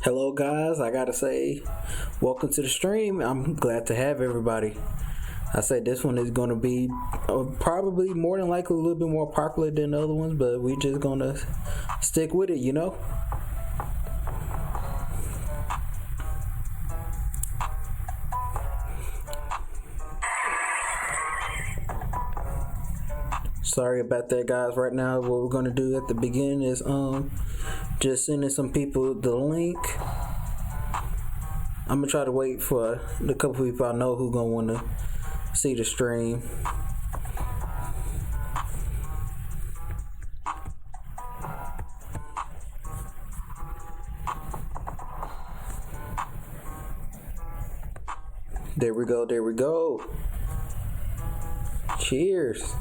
Hello guys, I gotta say welcome to the stream. I'm glad to have everybody. I say this one is going to be probably more than likely a little bit more popular than the other ones, but we just gonna stick with it, you know. Sorry about that, guys. Right now what we're gonna do at the beginning is just sending some people the link. I'm gonna try to wait for the couple people I know who gonna want to see the stream. There we go, there we go. Cheers.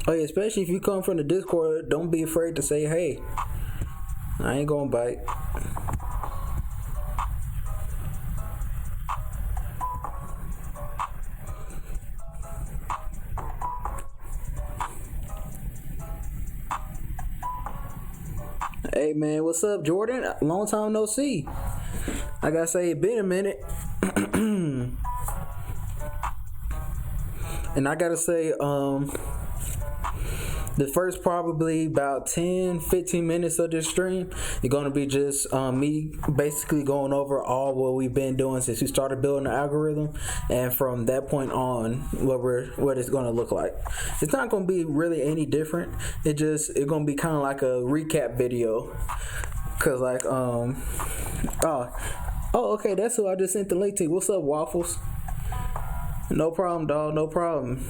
Oh yeah, especially if you come from the Discord, don't be afraid to say, hey, I ain't gonna bite. Hey man, what's up, Jordan? Long time no see. I gotta say, it been a minute. And I gotta say, the first probably about 10-15 minutes of this stream is going to be just me basically going over all what we've been doing since we started building the algorithm, and from that point on what it's going to look like. It's not going to be really any different. It's going to be kind of like a recap video, cause like oh okay, that's who I just sent the link to. What's up, Waffles? No problem, dog, no problem.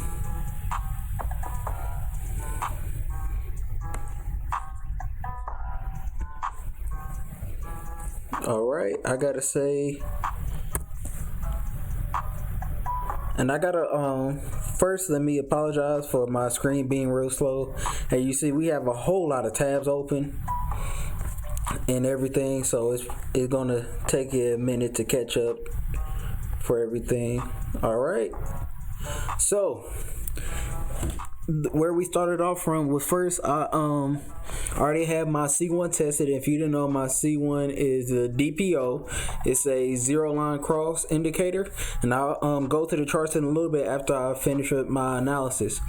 Alright, I gotta say, and I gotta first let me apologize for my screen being real slow. Hey, you see we have a whole lot of tabs open and everything, so it's gonna take you a minute to catch up for everything. Alright, so where we started off from was first I already have my C1 tested. If you didn't know, my C1 is a DPO. It's a zero line cross indicator, and I'll go to the charts in a little bit after I finish with my analysis.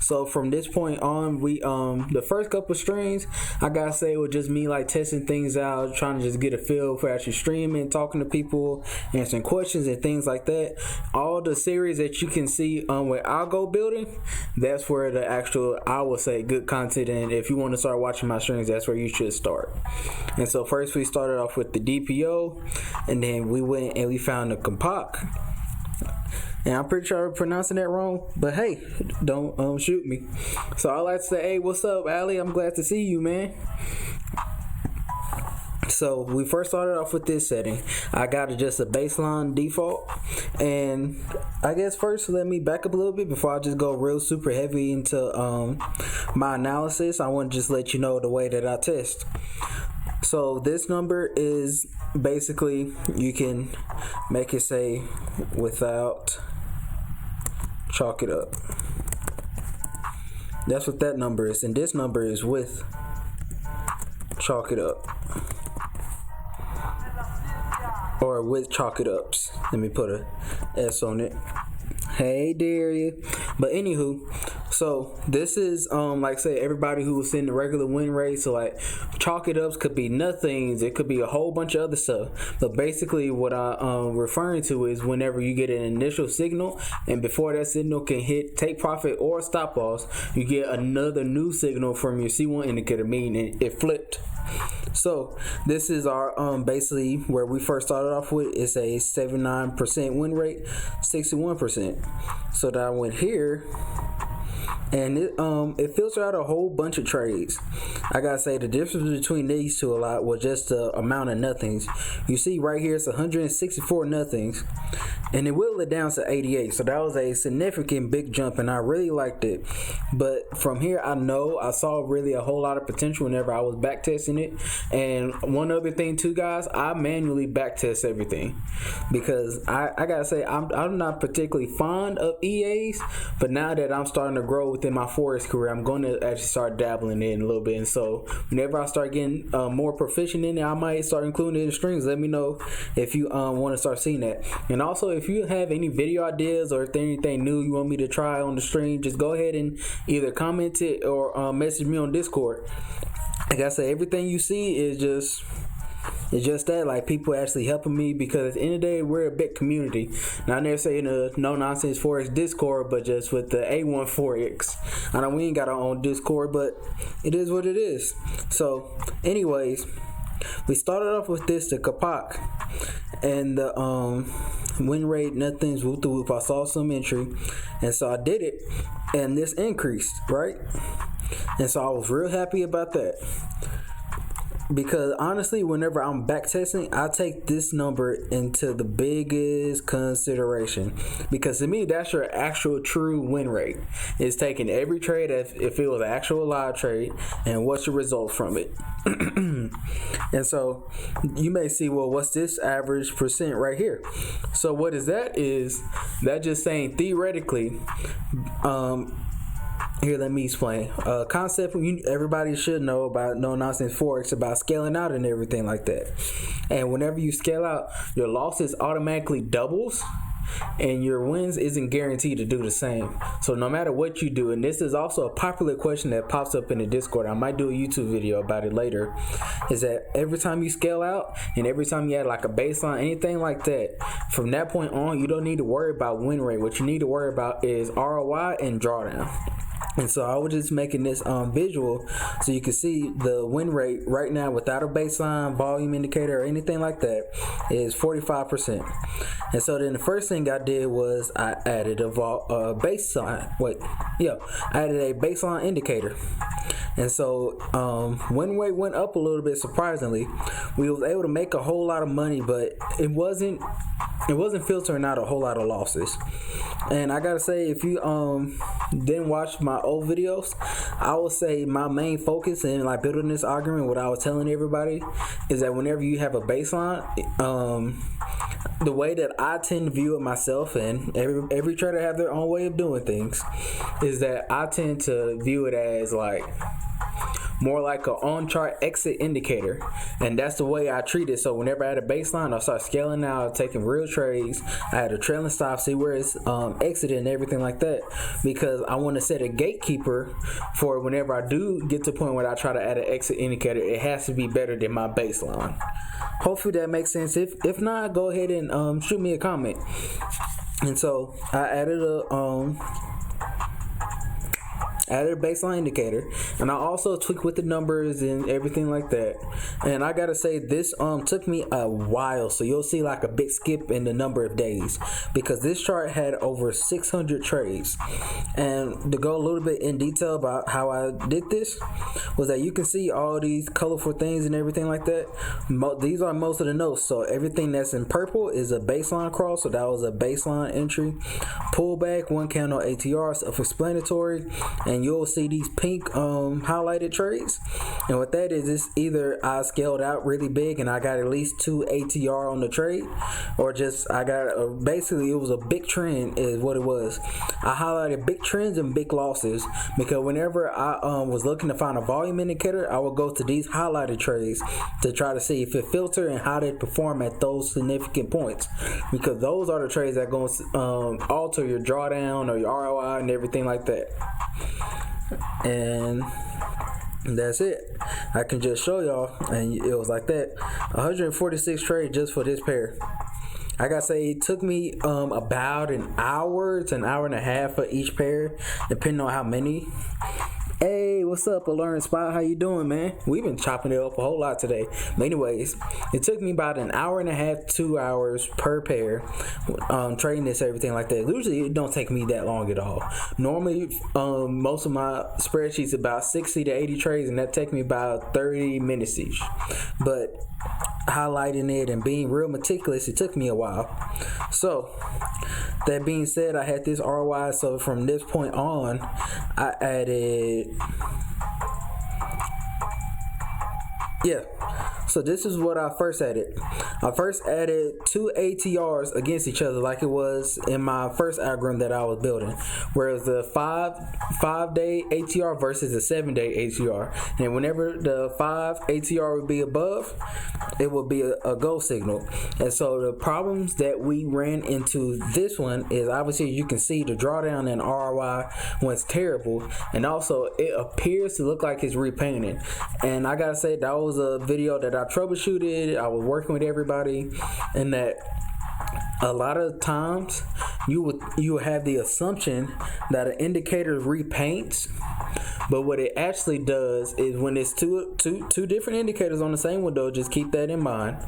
So from this point on, we the first couple streams, I gotta say, it was just me like testing things out, trying to just get a feel for actually streaming, talking to people, answering questions and things like that. All the series that you can see with Algo building, that's where the actual, I would say, good content. And if you want to start watching my streams, that's where you should start. And so first we started off with the DPO, and then we went and we found the compoc. And I'm pretty sure I'm pronouncing that wrong, but hey, don't shoot me. So I like to say, hey, what's up, Ali? I'm glad to see you, man. So we first started off with this setting. I got just a baseline default, and I guess first let me back up a little bit before I just go real super heavy into my analysis. I want to just let you know the way that I test. So this number is basically, you can make it say without, chalk it up. That's what that number is, and this number is with, chalk it up. Or with chalk it ups. Let me put a S on it. Hey Daria. But anywho, so this is like say everybody who was in the regular win rate. So like chalk it ups could be nothings, it could be a whole bunch of other stuff. But basically what I'm referring to is whenever you get an initial signal, and before that signal can hit take profit or stop loss, you get another new signal from your C1 indicator, meaning it flipped. So this is our basically where we first started off with. It's a 79% win rate, 61%. So that I went here, and it filtered out a whole bunch of trades. I gotta say the difference between these two a lot was just the amount of nothings. You see right here, it's 164 nothings, and it whittled it down to 88. So that was a significant big jump, and I really liked it. But from here, I saw really a whole lot of potential whenever I was back testing it. And one other thing too, guys, I manually back test everything because I gotta say I'm not particularly fond of EAs, but now that I'm starting to grow within my Forex career, I'm going to actually start dabbling in a little bit. And so whenever I start getting more proficient in it, I might start including it in strings. Let me know if you want to start seeing that. And also, if you have any video ideas or if there's anything new you want me to try on the stream, just go ahead and either comment it or message me on Discord. Like I said, everything you see is just that, like, people actually helping me, because at the end of the day, we're a big community. Not necessarily in a no nonsense Forex Discord, but just with the A1Fx. I know we ain't got our own Discord, but it is what it is. So anyways, we started off with the Kapak, and the win rate, nothing's whoop the whoop. I saw some entry, and so I did it, and this increased, right? And so I was real happy about that, because honestly, whenever I'm back testing, I take this number into the biggest consideration, because to me, that's your actual true win rate. It's taking every trade as if it was an actual live trade, and what's your result from it. And so you may see, well, what's this average percent right here? So what is that? Is that just saying theoretically, here, let me explain. Concept everybody should know about no nonsense Forex, about scaling out and everything like that. And whenever you scale out, your losses automatically doubles, and your wins isn't guaranteed to do the same. So no matter what you do, and this is also a popular question that pops up in the Discord, I might do a YouTube video about it later, is that every time you scale out and every time you add like a baseline, anything like that, from that point on, you don't need to worry about win rate. What you need to worry about is ROI and drawdown. And so I was just making this visual so you can see the win rate right now without a baseline, volume indicator, or anything like that is 45%. And so then the first thing I did was I added a baseline. I added a baseline indicator. And so win rate went up a little bit, surprisingly. We was able to make a whole lot of money, but it wasn't filtering out a whole lot of losses. And I gotta say, if you didn't watch my old videos, I would say my main focus in like building this argument, what I was telling everybody, is that whenever you have a baseline, the way that I tend to view it myself, and every trader have their own way of doing things, is that I tend to view it as like more like an on-chart exit indicator, and that's the way I treat it. So whenever I had a baseline, I start scaling out, taking real trades. I had a trailing stop, see where it's exited and everything like that, because I want to set a gatekeeper for whenever I do get to the point where I try to add an exit indicator, it has to be better than my baseline. Hopefully that makes sense. If not, go ahead and shoot me a comment. And so I added a baseline indicator, and I also tweaked with the numbers and everything like that. And I gotta say, this took me a while, so you'll see like a big skip in the number of days, because this chart had over 600 trades. And to go a little bit in detail about how I did this, was that you can see all these colorful things and everything like that. These are most of the notes. So everything that's in purple is a baseline cross, so that was a baseline entry. Pullback, one candle ATR, self-explanatory. And you'll see these pink highlighted trades, and what that is either I scaled out really big and I got at least 2 ATR on the trade, or just I got basically it was a big trend is what it was. I highlighted big trends and big losses, because whenever I was looking to find a volume indicator, I would go to these highlighted trades to try to see if it filter and how they perform at those significant points, because those are the trades that going to alter your drawdown or your ROI and everything like that. And that's it. I can just show y'all, and it was like that. 146 trades just for this pair. I gotta say, it took me about an hour to an hour and a half for each pair, depending on how many. Hey, what's up, Alert Spot? How you doing, man? We've been chopping it up a whole lot today. But anyways, it took me about an hour and a half, 2 hours per pair, trading this, everything like that. Usually, it don't take me that long at all. Normally, most of my spreadsheets about 60 to 80 trades, and that take me about 30 minutes each. But highlighting it and being real meticulous, it took me a while. So that being said, I had this ROI. So from this point on, I added, so this is what I first added. I first added 2 ATRs against each other like it was in my first algorithm that I was building, whereas the 5-day ATR versus the 7-day ATR. And whenever the 5 ATR would be above, it would be a go signal. And so the problems that we ran into this one is, obviously you can see the drawdown in ROI was terrible, and also it appears to look like it's repainted. And I gotta say, that was a video that I troubleshooted. I was working with everybody, and that a lot of times you would have the assumption that an indicator repaints, but what it actually does is, when it's two different indicators on the same window, just keep that in mind,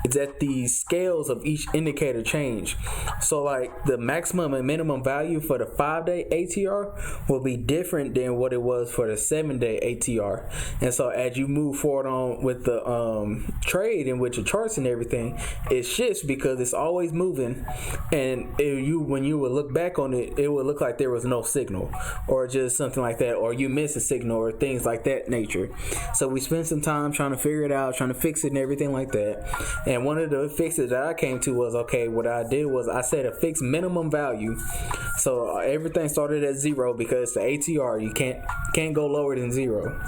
is that the scales of each indicator change. So like the maximum and minimum value for the 5-day ATR will be different than what it was for the 7-day ATR. And so as you move forward on with the trade and with your charts and everything, it shifts because it's always moving. And when you would look back on it, it would look like there was no signal, or just something like that, or you missed a signal, or things like that nature. So we spent some time trying to figure it out, trying to fix it and everything like that. And one of the fixes that I came to was, okay, what I did was I set a fixed minimum value. So everything started at 0 because the ATR, you can't go lower than 0.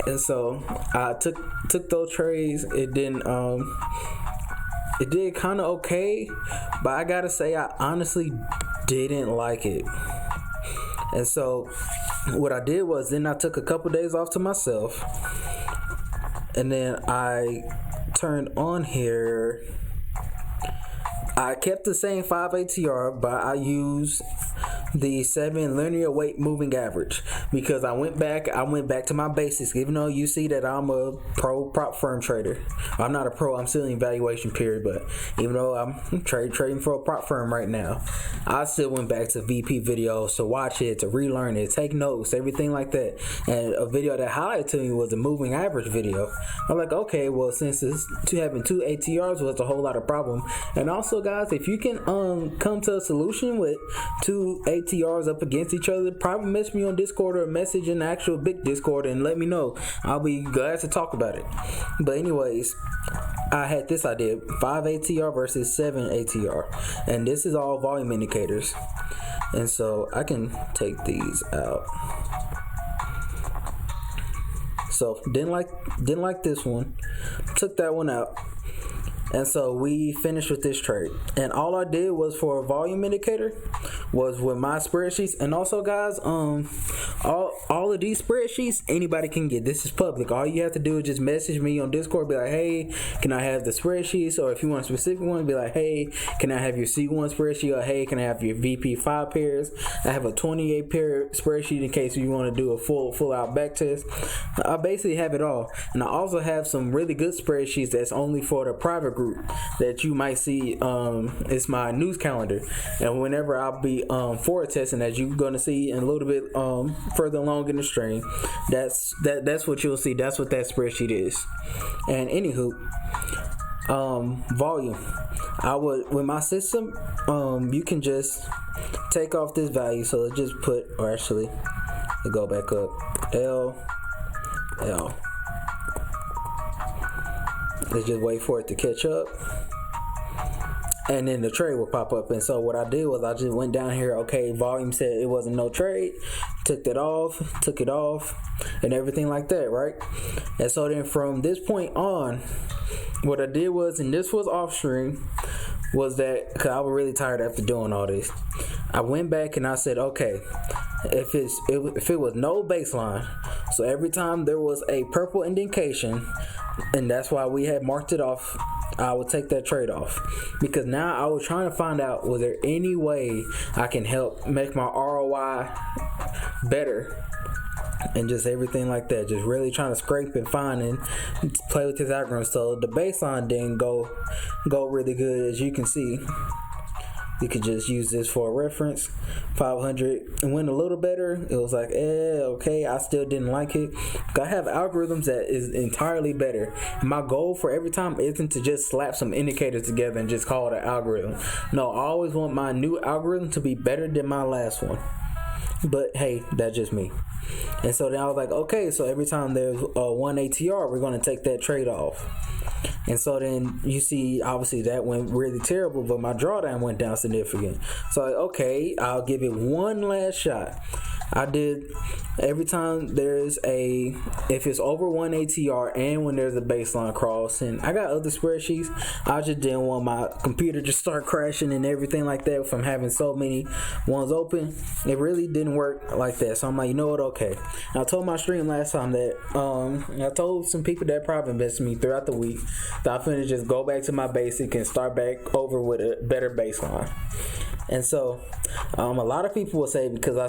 And so I took those trades. It did kind of okay, but I gotta say, I honestly didn't like it. And so what I did was, then I took a couple days off to myself, and then I turned on here. I kept the same 5 ATR, but I used the 7 linear weight moving average, because I went back to my basics. Even though you see that I'm a pro prop firm trader, I'm not a pro, I'm still in evaluation period, but even though I'm trading for a prop firm right now, I still went back to VP videos to watch it, to relearn it, take notes, everything like that. And a video that highlighted to me was a moving average video. I'm like, okay, well, since having 2 ATRs was a whole lot of problem. And also, guys, if you can come to a solution with 2 ATRs up against each other, probably message me on Discord, or message in the actual big Discord and let me know. I'll be glad to talk about it. But anyways, I had this idea: 5 ATR versus 7 ATR, and this is all volume indicators. And so I can take these out. So didn't like this one, took that one out. And so we finished with this trade. And all I did was, for a volume indicator, was with my spreadsheets. And also, guys, all of these spreadsheets, anybody can get. This is public. All you have to do is just message me on Discord, be like, hey, can I have the spreadsheets? Or if you want a specific one, be like, hey, can I have your C1 spreadsheet? Or hey, can I have your VP 5 pairs? I have a 28 pair spreadsheet in case you want to do a full out back test. I basically have it all. And I also have some really good spreadsheets that's only for the private group that you might see. It's my news calendar, and whenever I'll be forward testing, as you're going to see in a little bit further along in the stream, that's what you'll see. That's what that spreadsheet is. And anywho, volume, I would, with my system, you can just take off this value. So let's just put, or actually go back up, L. Let's just wait for it to catch up, and then the trade will pop up. And so what I did was, I just went down here. Okay, volume said it wasn't no trade, took it off, and everything like that, right? And so then from this point on, what I did was, and this was off stream, was that, because I was really tired after doing all this, I went back and I said, okay, if it was no baseline, so every time there was a purple indication, and that's why we had marked it off, I would take that trade off, because now I was trying to find out, was there any way I can help make my ROI better and just everything like that. Just really trying to scrape and find and play with his algorithm. So the baseline didn't go really good, as you can see. You could just use this for a reference. 500 and went a little better. It was like, okay. I still didn't like it. I have algorithms that is entirely better. My goal for every time isn't to just slap some indicators together and just call it an algorithm. No, I always want my new algorithm to be better than my last one. But hey, that's just me. And so then I was like, okay, so every time there's one ATR, we're going to take that trade off. And so then you see, obviously that went really terrible, but my drawdown went down significant. So like, okay, I'll give it one last shot. I did every time there's if it's over one ATR and when there's a baseline cross, and I got other spreadsheets, I just didn't want my computer to start crashing and everything like that from having so many ones open. It really didn't work like that. So I'm like, you know what, okay. And I told my stream last time that I told some people that probably invested me throughout the week that I'm finna just go back to my basic and start back over with a better baseline. And so a lot of people will say, because I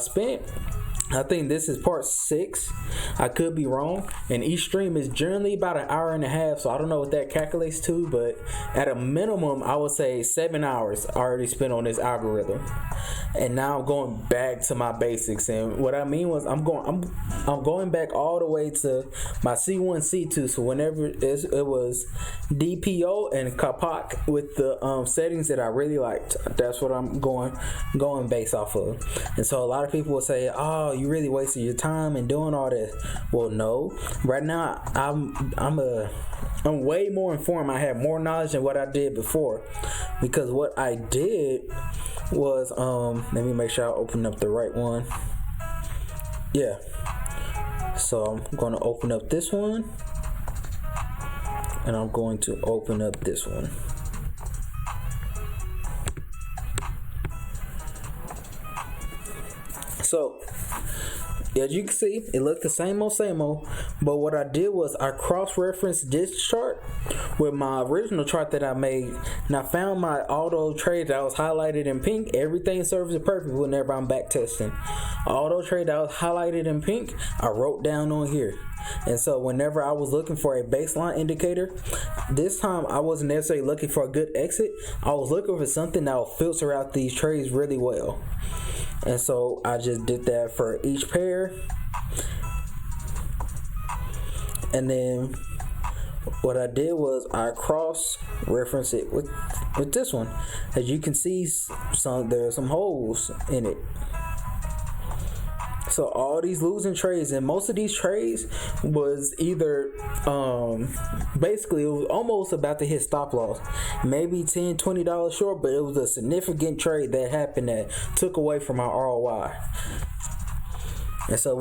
think this is part 6. I could be wrong. And each stream is generally about an hour and a half. So I don't know what that calculates to. But at a minimum, I would say 7 hours already spent on this algorithm. And now I'm going back to my basics. And what I mean was I'm going back all the way to my C1, C2. So whenever it was DPO and Kapak with the settings that I really liked, that's what I'm going based off of. And so a lot of people will say, oh, you really wasted your time and doing all this. Well, no. Right now, I'm way more informed. I have more knowledge than what I did before, because what I did was let me make sure I open up the right one. Yeah. So I'm going to open up this one, and I'm going to open up this one. So as you can see, it looked the same old, but what I did was I cross-referenced this chart with my original chart that I made, and I found my auto trade that was highlighted in pink. Everything serves it perfect whenever I'm back testing. Auto trade that was highlighted in pink, I wrote down on here. And so whenever I was looking for a baseline indicator, this time I wasn't necessarily looking for a good exit. I was looking for something that will filter out these trades really well. And so I just did that for each pair. And then what I did was I cross-referenced it with this one. As you can see, there are some holes in it. So all these losing trades, and most of these trades was either basically it was almost about to hit stop loss, maybe $10-$20 short, but it was a significant trade that happened that took away from my ROI. And so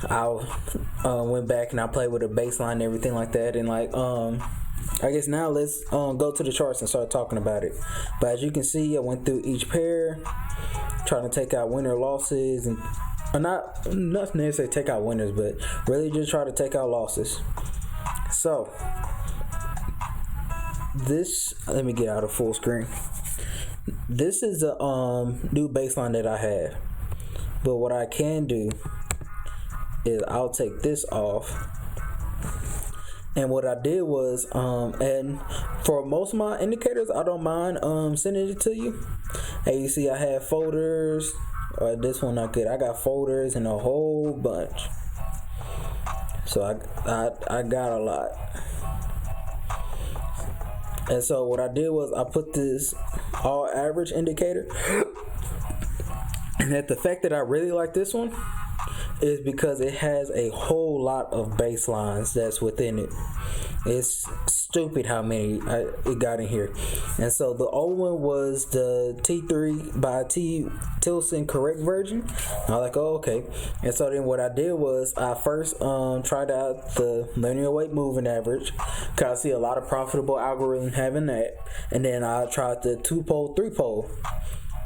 I went back and I played with a baseline and everything like that, and I guess now let's go to the charts and start talking about it. But as you can see, I went through each pair, trying to take out winner losses, and not necessarily take out winners, but really just try to take out losses. So this, let me get out of full screen. This is a new baseline that I have, but what I can do is I'll take this off. And what I did was, and for most of my indicators, I don't mind sending it to you. And you see I have folders. This one not good. I got folders and a whole bunch. So I got a lot. And so what I did was I put this all average indicator. And the fact that I really like this one is because it has a whole lot of baselines that's within it. It's stupid how many it got in here. And so the old one was the T3 by T. Tilson correct version. I was like, oh, okay. And so then what I did was I first tried out the linear weight moving average, because I see a lot of profitable algorithms having that. And then I tried the 2-pole, 3-pole.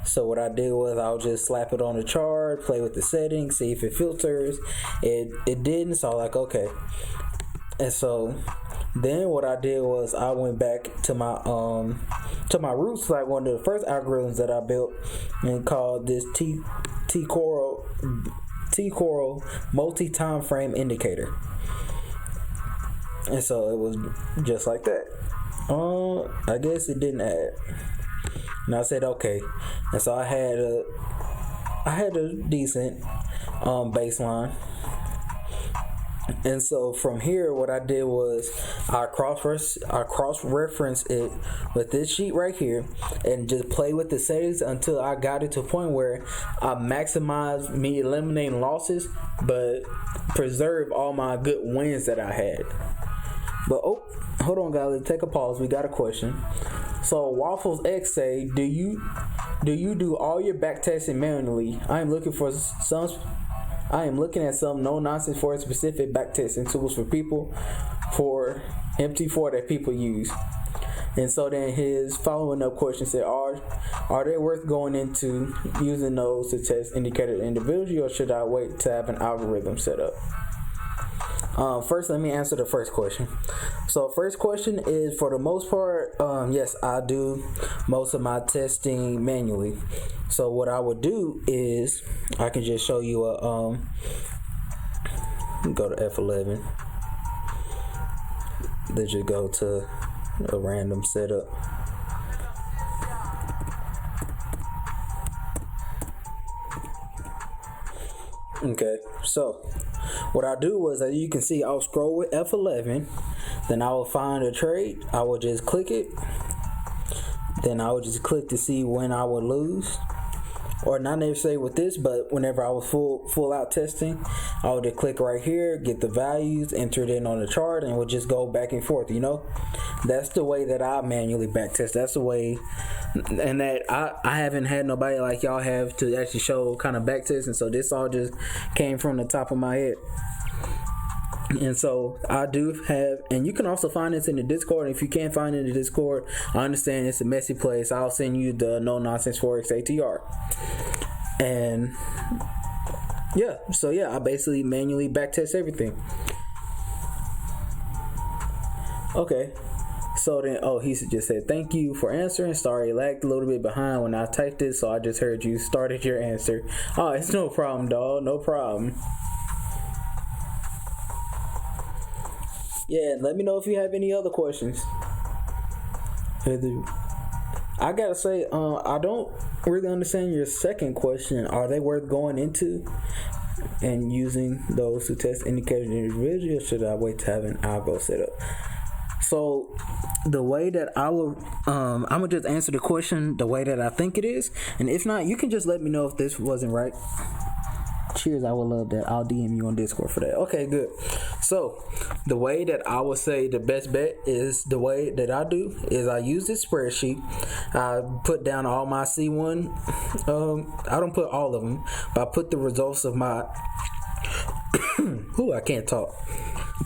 So what I did was I'll just slap it on the chart, play with the settings, see if it filters. It didn't, so I was like, okay. And so then what I did was I went back to my roots, like one of the first algorithms that I built, and called this T Coral T-Coral multi-time frame indicator. And so it was just like that. I guess it didn't add. And I said okay. And so I had a decent baseline. And so from here, what I did was I cross-referenced it with this sheet right here and just play with the settings until I got it to a point where I maximized me eliminating losses but preserve all my good wins that I had. But hold on guys, let's take a pause. We got a question. So Waffles X say, do you do all your backtesting manually? I am looking at some no-nonsense for specific backtesting tools for MT4 that people use. And so then his following up question said, are they worth going into using those to test indicators individually, or should I wait to have an algorithm set up? First, let me answer the first question. So first question is, for the most part, yes, I do most of my testing manually. So what I would do is I can just show you a go to F11. Let's just go to a random setup. Okay, so what I do was, as you can see, I'll scroll with F11, then I will find a trade, I will just click it, then I would just click to see when I would lose, or not necessarily with this, but whenever I was full out testing, I would just click right here, get the values, enter it in on the chart, and we'll just go back and forth. That's the way that I manually backtest. That's the way, and that I haven't had nobody like y'all have to actually show kind of backtesting, so this all just came from the top of my head. And so I do have, and you can also find this in the Discord. If you can't find it in the Discord, I understand it's a messy place. I'll send you the no nonsense Forex ATR. And yeah, so yeah, I basically manually backtest everything. Okay, so then he just said, thank you for answering. Sorry, it lagged a little bit behind when I typed it, so I just heard you started your answer. Oh, it's no problem, dog, no problem. Yeah, let me know if you have any other questions. I gotta say, I don't really understand your second question. Are they worth going into and using those to test indicators individually, or should I wait to have an algo set up? So the way that I will, I'm gonna just answer the question the way that I think it is, and if not, you can just let me know if this wasn't right. Cheers, I would love that. I'll DM you on Discord for that. Okay, good. So the way that I would say the best bet is, the way that I do is I use this spreadsheet. I put down all my C1. I don't put all of them, but I put the results of my I can't talk.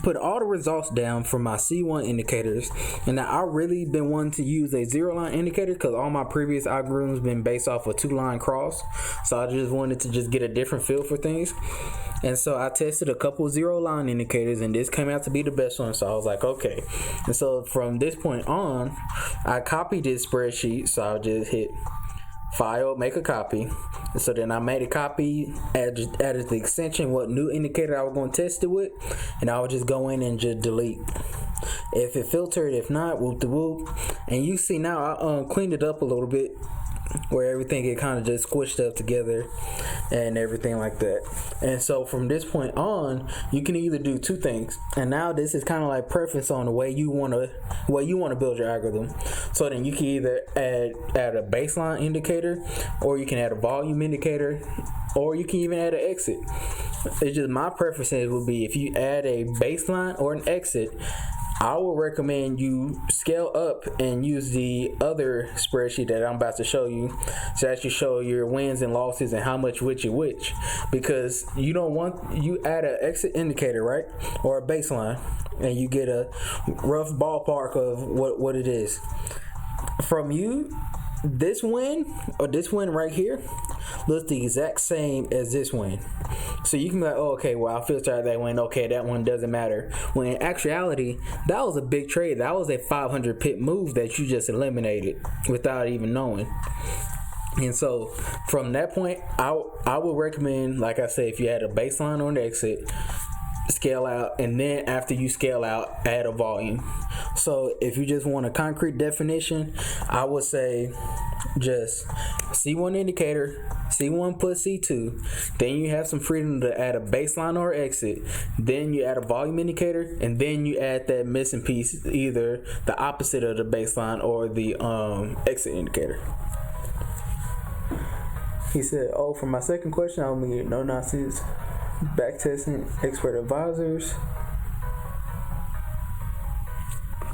Put all the results down for my C1 indicators, and now I've really been wanting to use a 0-line indicator because all my previous algorithms been based off a 2-line cross, so I just wanted to just get a different feel for things. And so I tested a couple 0-line indicators, and this came out to be the best one, so I was like, okay. And so from this point on, I copied this spreadsheet, so I'll just hit File, make a copy. And so then I made a copy, added the extension, what new indicator I was going to test it with, and I would just go in and just delete. If it filtered, if not, whoop the whoop. And you see now I cleaned it up a little bit, where everything get kind of just squished up together and everything like that. And so from this point on, you can either do two things. And now this is kind of like preference on the way you want to build your algorithm. So then you can either add a baseline indicator, or you can add a volume indicator, or you can even add an exit. It's just my preferences would be, if you add a baseline or an exit, I would recommend you scale up and use the other spreadsheet that I'm about to show you to actually show your wins and losses and how much which, because you add an exit indicator, right, or a baseline, and you get a rough ballpark of what it is. From you, this win right here looks the exact same as this win. So you can be like, oh, okay, well, I filtered out that win. Okay, that one doesn't matter. When in actuality, that was a big trade. That was a 500 pip move that you just eliminated without even knowing. And so from that point, I would recommend, like I said, if you had a baseline or an exit, scale out, and then after you scale out, add a volume. So if you just want a concrete definition, I would say just C1 indicator, C1 plus C2, then you have some freedom to add a baseline or exit, then you add a volume indicator, and then you add that missing piece, either the opposite of the baseline or the exit indicator. He said, oh, for my second question, I'll need no nonsense backtesting expert advisors.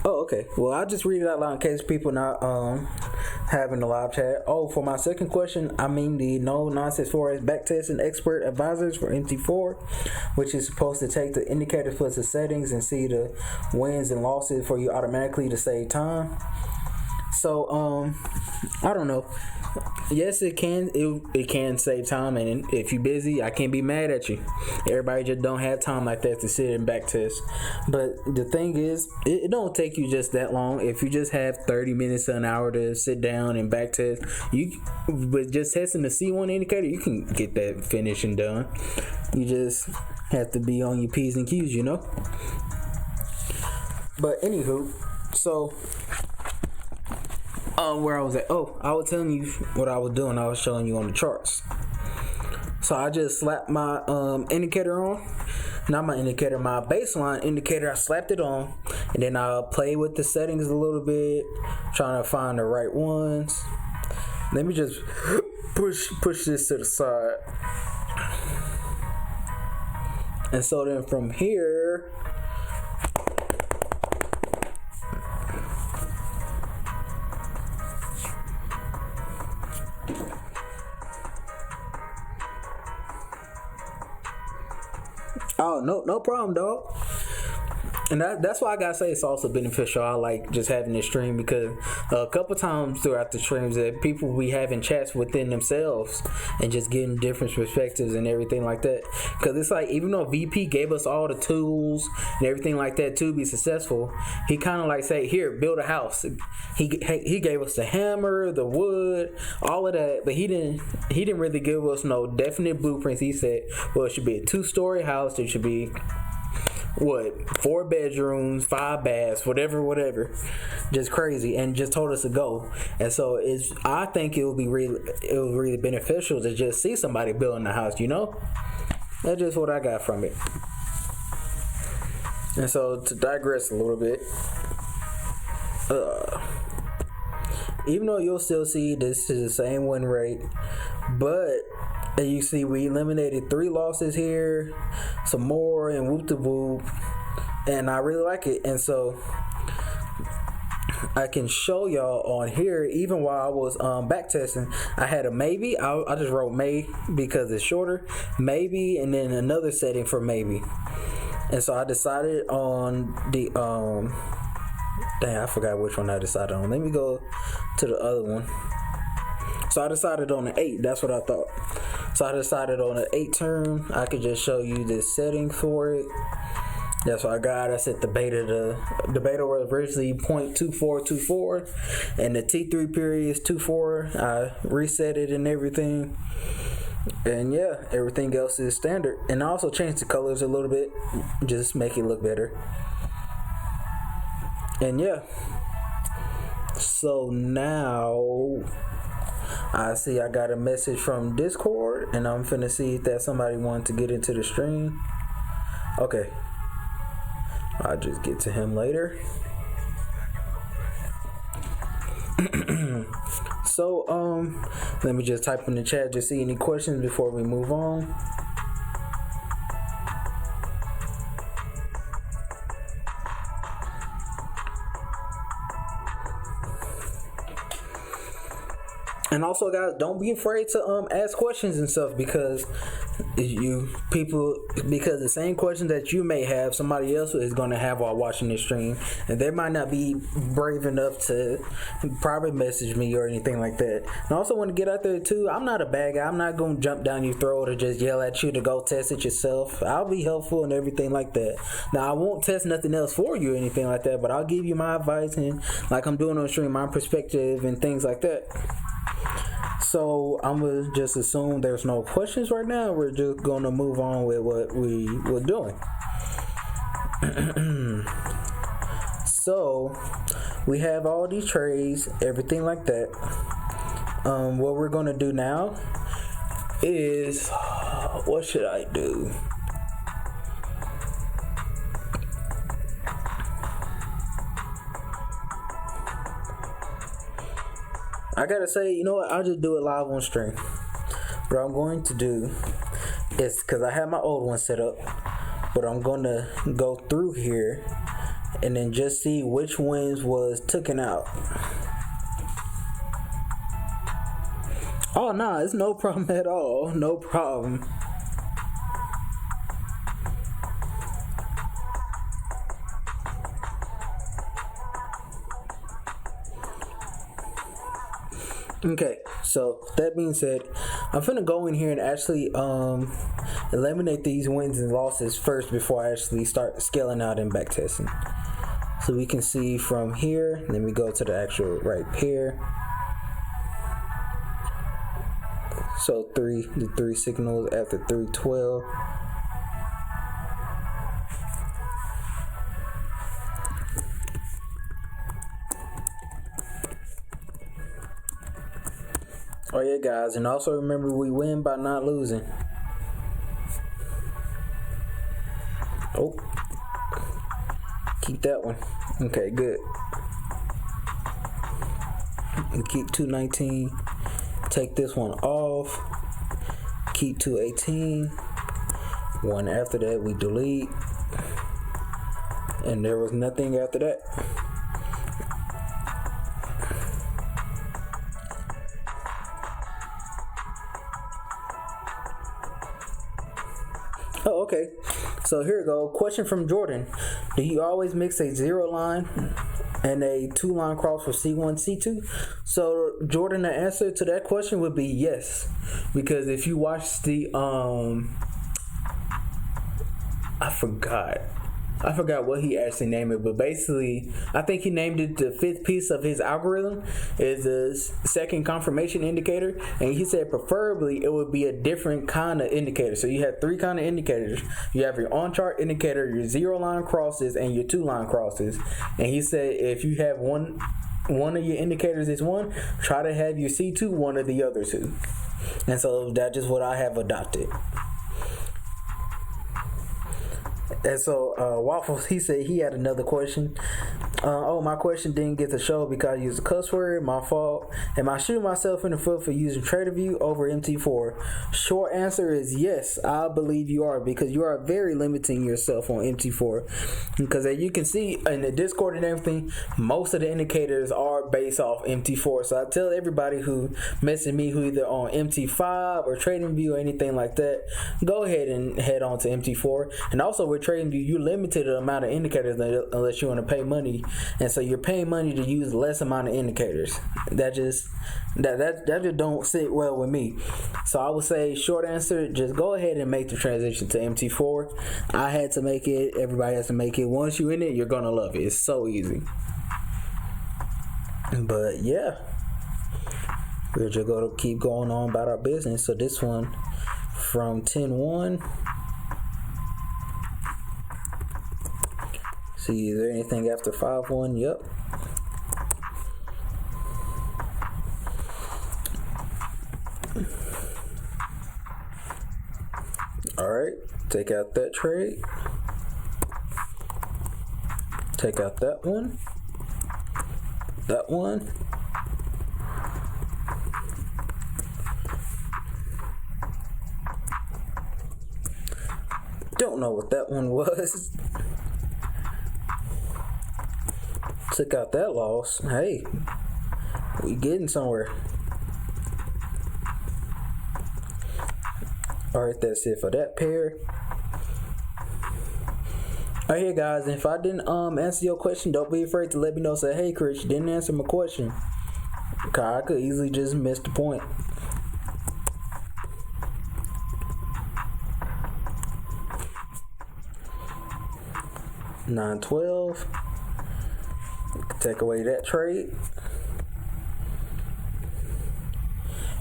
Oh, okay. Well, I'll just read it out loud in case people not having the live chat. Oh, for my second question, I mean the no nonsense forex backtesting expert advisors for MT4, which is supposed to take the indicators plus the settings and see the wins and losses for you automatically to save time. So I don't know. Yes, it can. It can save time, and if you're busy, I can't be mad at you. Everybody just don't have time like that to sit and back test. But the thing is, it don't take you just that long. If you just have 30 minutes to an hour to sit down and back test, you with just testing the C1 indicator, you can get that finished and done. You just have to be on your P's and Q's, you know. But anywho, so. Where I was at. Oh, I was telling you what I was doing. I was showing you on the charts. So I just slapped my indicator on. Not my indicator, my baseline indicator. I slapped it on, and then I played with the settings a little bit, trying to find the right ones. Let me just push this to the side. And so then from here, oh, no problem, dog. And that's why I gotta say it's also beneficial. I like just having this stream because a couple times throughout the streams that people be having chats within themselves and just getting different perspectives and everything like that. Because it's like, even though VP gave us all the tools and everything like that to be successful, he kind of like say, here, build a house. He gave us the hammer, the wood, all of that, but he didn't really give us no definite blueprints. He said, well, it should be a 2-story house. It should be 4 bedrooms, 5 baths, whatever, just crazy, and just told us to go. And so I think it was really beneficial to just see somebody building a house, you know. That's just what I got from it. And so to digress a little bit, even though you'll still see this is the same win rate, but and you see we eliminated 3 losses here, some more, and whoop de whoop, and I really like it. And so I can show y'all on here, even while I was back testing, I had a maybe. I just wrote may because it's shorter, maybe, and then another setting for maybe. And so I decided on the dang, I forgot which one I decided on. Let me go to the other one. So I decided on the 8. That's what I thought. So I decided on the 8 term. I could just show you this setting for it. That's what I got. I set the beta. The beta was originally 0.2424, and the T3 period is 2.4. I reset it and everything. And yeah, everything else is standard. And I also changed the colors a little bit, just make it look better. And yeah. So now I see I got a message from Discord, and I'm finna see that somebody wanted to get into the stream. Okay, I'll just get to him later. So let me just type in the chat to see any questions before we move on. And also, guys, don't be afraid to ask questions and stuff, because because the same questions that you may have, somebody else is going to have while watching this stream, and they might not be brave enough to private message me or anything like that. And I also want to get out there too, I'm not a bad guy. I'm not going to jump down your throat or just yell at you to go test it yourself. I'll be helpful and everything like that. Now, I won't test nothing else for you or anything like that, but I'll give you my advice and, like I'm doing on stream, my perspective and things like that. So I'm gonna just assume there's no questions right now. We're just gonna move on with what we were doing. So we have all these trades, everything like that. What we're gonna do now is, what should I do? I gotta say, you know what? I'll just do it live on stream. What I'm going to do is, because I have my old one set up, but I'm gonna go through here and then just see which ones was taken out. Oh, nah, it's no problem at all. No problem. Okay, so that being said, I'm finna go in here and actually eliminate these wins and losses first before I actually start scaling out and backtesting. So we can see from here, let me go to the actual right pair. So the three signals after 312. Oh yeah, guys, and also remember, we win by not losing. Oh, keep that one. Okay, good. And keep 219. Take this one off. Keep 218. One after that we delete. And there was nothing after that. Oh, okay. So here we go. Question from Jordan. Do you always mix a 0 line and a 2-line cross for C1, C2? So Jordan, the answer to that question would be yes. Because if you watch the I forgot what he actually named it, but basically, I think he named it the 5th piece of his algorithm is the second confirmation indicator, and he said preferably it would be a different kind of indicator. So you have 3 kind of indicators. You have your on-chart indicator, your 0-line crosses, and your 2-line crosses. And he said if you have one of your indicators is 1, try to have your C2 one of the other 2. And so that's just what I have adopted. And so Waffles, he said he had another question. My question didn't get to show because I used a cuss word. My fault. Am I shooting myself in the foot for using TraderView over MT4? Short answer is yes. I believe you are, because you are very limiting yourself on MT4. Because as you can see in the Discord and everything, most of the indicators are based off MT4. So I tell everybody who message me who either on MT5 or TradingView or anything like that, go ahead and head on to MT4. And also with TradingView, you're limited the amount of indicators unless you want to pay money. And so you're paying money to use less amount of indicators. That just don't sit well with me. So I would say short answer, just go ahead and make the transition to MT4. I had to make it. Everybody has to make it. Once you're in it, you're gonna love it. It's so easy. But yeah, we're just gonna keep going on about our business. So this one from 10-1. See, is there anything after 5-1? Yep. Alright, take out that trade. Take out that one. That one. Don't know what that one was. Took out that loss. Hey, we getting somewhere. Alright, that's it for that pair. Alright, here guys, if I didn't answer your question, don't be afraid to let me know. Say, hey Chris, you didn't answer my question. Cause I could easily just miss the point. $9.12. Take away that trade.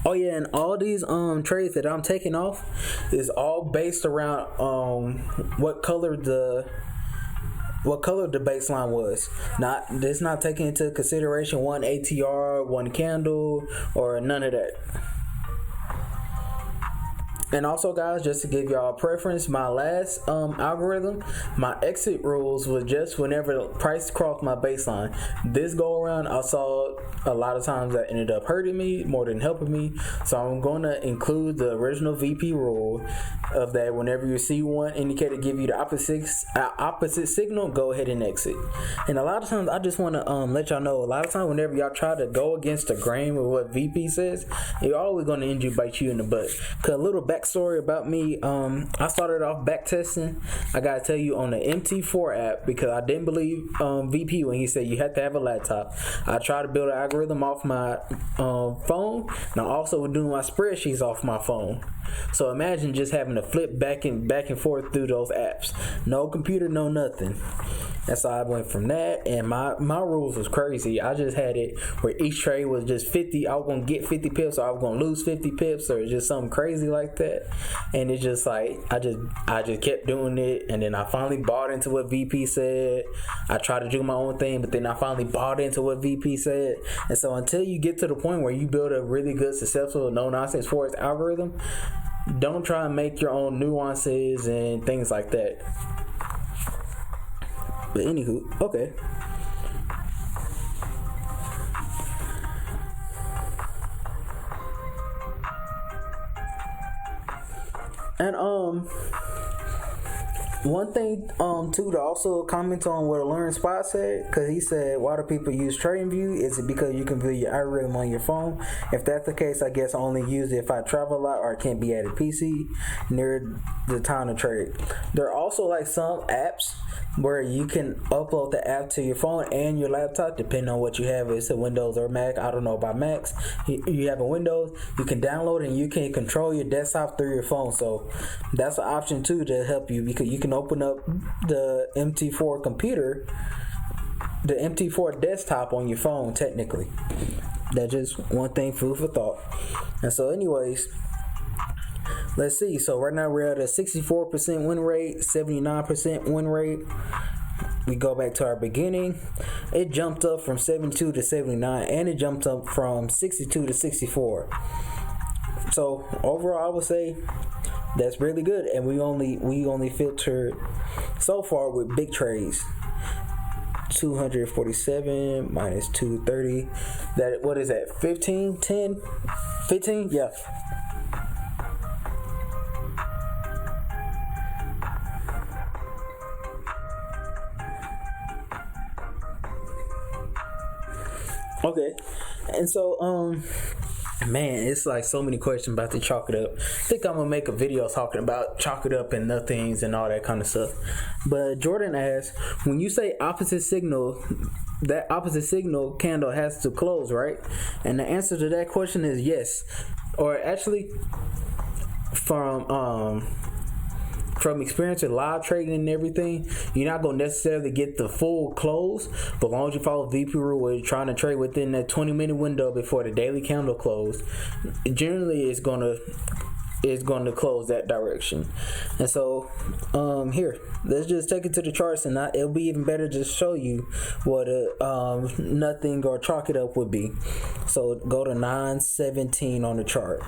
Oh yeah, and all these trades that I'm taking off is all based around what color the baseline was. It's not taking into consideration one ATR, one candle, or none of that. And also, guys, just to give y'all a preference, my last algorithm, my exit rules was just whenever the price crossed my baseline. This go around, I saw a lot of times that ended up hurting me more than helping me. So I'm going to include the original VP rule of that whenever you see one indicator give you the opposite signal, go ahead and exit. And a lot of times, I just want to let y'all know, a lot of times whenever y'all try to go against the grain with what VP says, you're always going to end you bite you in the butt. Cause a little backstory about me, I started off backtesting. I gotta tell you, on the MT4 app, because I didn't believe VP when he said you had to have a laptop. I tried to build an algorithm off my phone, and I also was doing my spreadsheets off my phone. So imagine just having to flip back and forth through those apps. No computer, no nothing. That's how I went from that, and my rules was crazy. I just had it where each trade was just 50. I was gonna get 50 pips, or I was gonna lose 50 pips, or just something crazy like that. And it's just like I just kept doing it, and then I finally bought into what VP said. I tried to do my own thing, but then I finally bought into what VP said. And so until you get to the point where you build a really good, successful, no nonsense forest algorithm, don't try and make your own nuances and things like that. But anywho, okay. And one thing too to also comment on what Learn Spot said, because he said, why do people use TradingView? Is it because you can view your algorithm on your phone? If that's the case, I guess I only use it if I travel a lot or I can't be at a PC near the time to trade. There are also like some apps where you can upload the app to your phone and your laptop, depending on what you have. It's a Windows or Mac. I don't know about Macs. You have a Windows, you can download and you can control your desktop through your phone. So that's an option too to help you, because you can open up the MT4 computer, the MT4 desktop on your phone technically. That's just one thing, food for thought. And so anyways, let's see. So right now we're at a 64% win rate, 79% win rate. We go back to our beginning. It jumped up from 72 to 79, and it jumped up from 62 to 64. So overall, I would say that's really good. And we only filtered so far with big trades. 247 minus 230. That, what is that? 15, 10, 15? Yeah. Okay, and so man, it's like so many questions about the chalk it up. I think I'm gonna make a video talking about chalk it up and nothings and all that kind of stuff. But Jordan asked, when you say opposite signal, that opposite signal candle has to close, right? And the answer to that question is yes. Or actually, from experience with live trading and everything, you're not going to necessarily get the full close, but as long as you follow VP rule where you're trying to trade within that 20-minute window before the daily candle close, generally it's going to close that direction. And so here, let's just take it to the charts, and it'll be even better to show you what a nothing or chalk it up would be. So go to 917 on the chart.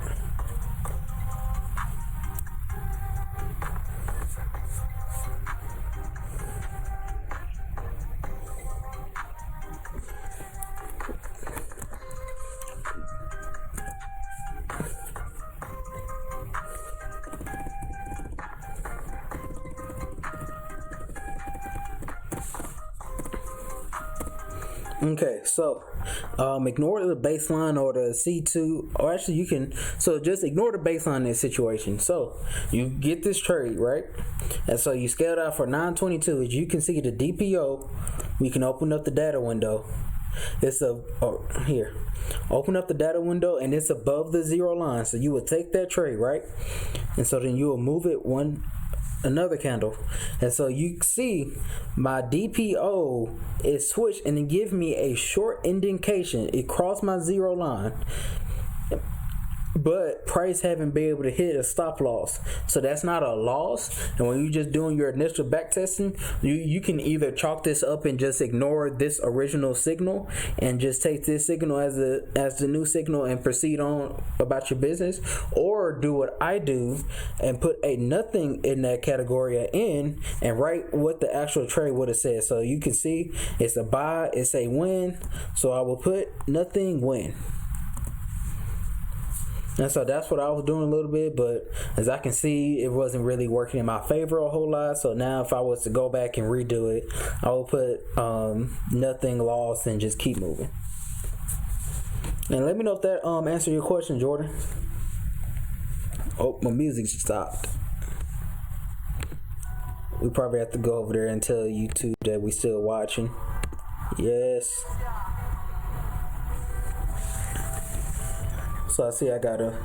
Okay, so ignore the baseline or the C2, or actually you can, so just ignore the baseline in this situation. So you get this trade, right? And so you scaled out for 922. As you can see, the DPO, we can open up the data window. It's here. Open up the data window, and it's above the zero line. So you will take that trade, right? And so then you will move it another candle, and so you see my DPO is switched, and it give me a short indication. It crossed my zero line, but price haven't been able to hit a stop loss, so that's not a loss. And when you're just doing your initial back testing, you can either chalk this up and just ignore this original signal and just take this signal as the new signal and proceed on about your business, or do what I do and put a nothing in that category at N and write what the actual trade would have said. So you can see it's a buy, it's a win, so I will put nothing win. And so that's what I was doing a little bit, but as I can see, it wasn't really working in my favor a whole lot. So now if I was to go back and redo it, I will put nothing lost and just keep moving. And let me know if that answered your question, Jordan. Oh, my music stopped. We probably have to go over there and tell YouTube that we still watching. Yes. So I see I gotta.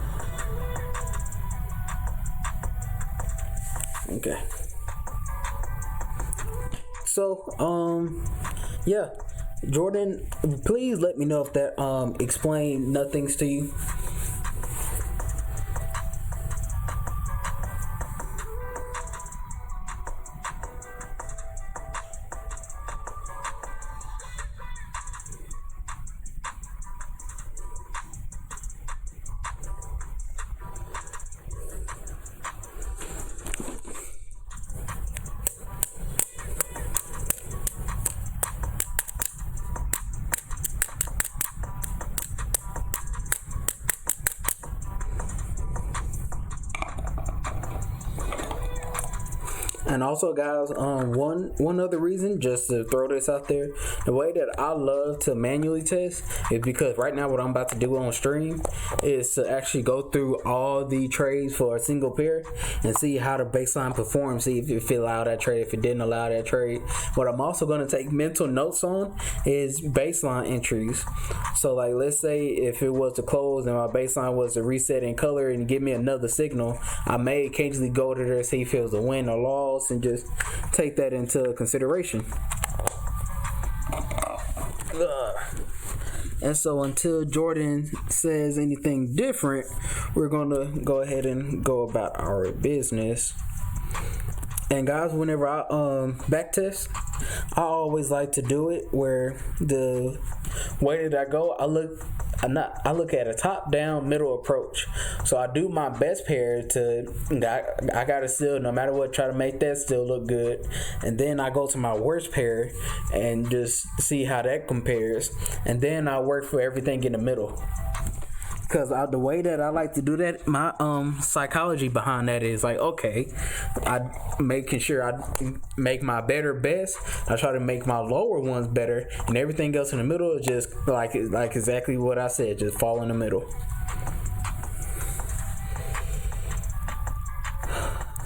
Okay. So yeah, Jordan, please let me know if that explained nothings to you. And also, guys, one other reason, just to throw this out there, the way that I love to manually test is because right now what I'm about to do on stream is to actually go through all the trades for a single pair and see how the baseline performs, see if it allowed that trade, if it didn't allow that trade. What I'm also going to take mental notes on is baseline entries. So like, let's say if it was to close and my baseline was to reset in color and give me another signal, I may occasionally go to there, see if it was a win or loss, and just take that into consideration. And so until Jordan says anything different, we're gonna go ahead and go about our business. And guys, whenever I back test, I always like to do it where the way that I go, I look at a top down middle approach. So I do my best pair to I gotta still, no matter what, try to make that still look good. And then I go to my worst pair and just see how that compares. And then I work for everything in the middle. Because the way that I like to do that, my psychology behind that is like, okay, I making sure I make my better best. I try to make my lower ones better, and everything else in the middle is just like exactly what I said, just fall in the middle.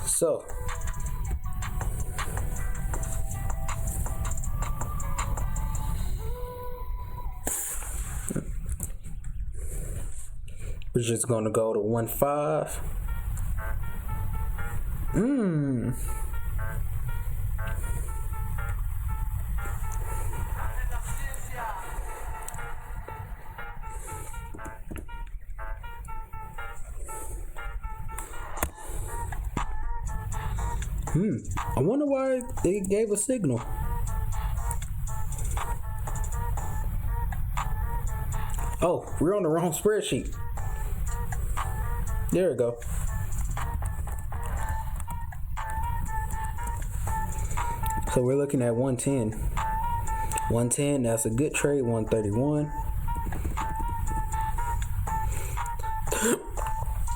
So we're just gonna go to 1.5. I wonder why they gave a signal. Oh, we're on the wrong spreadsheet. There we go. So we're looking at 110. 110, that's a good trade. 131.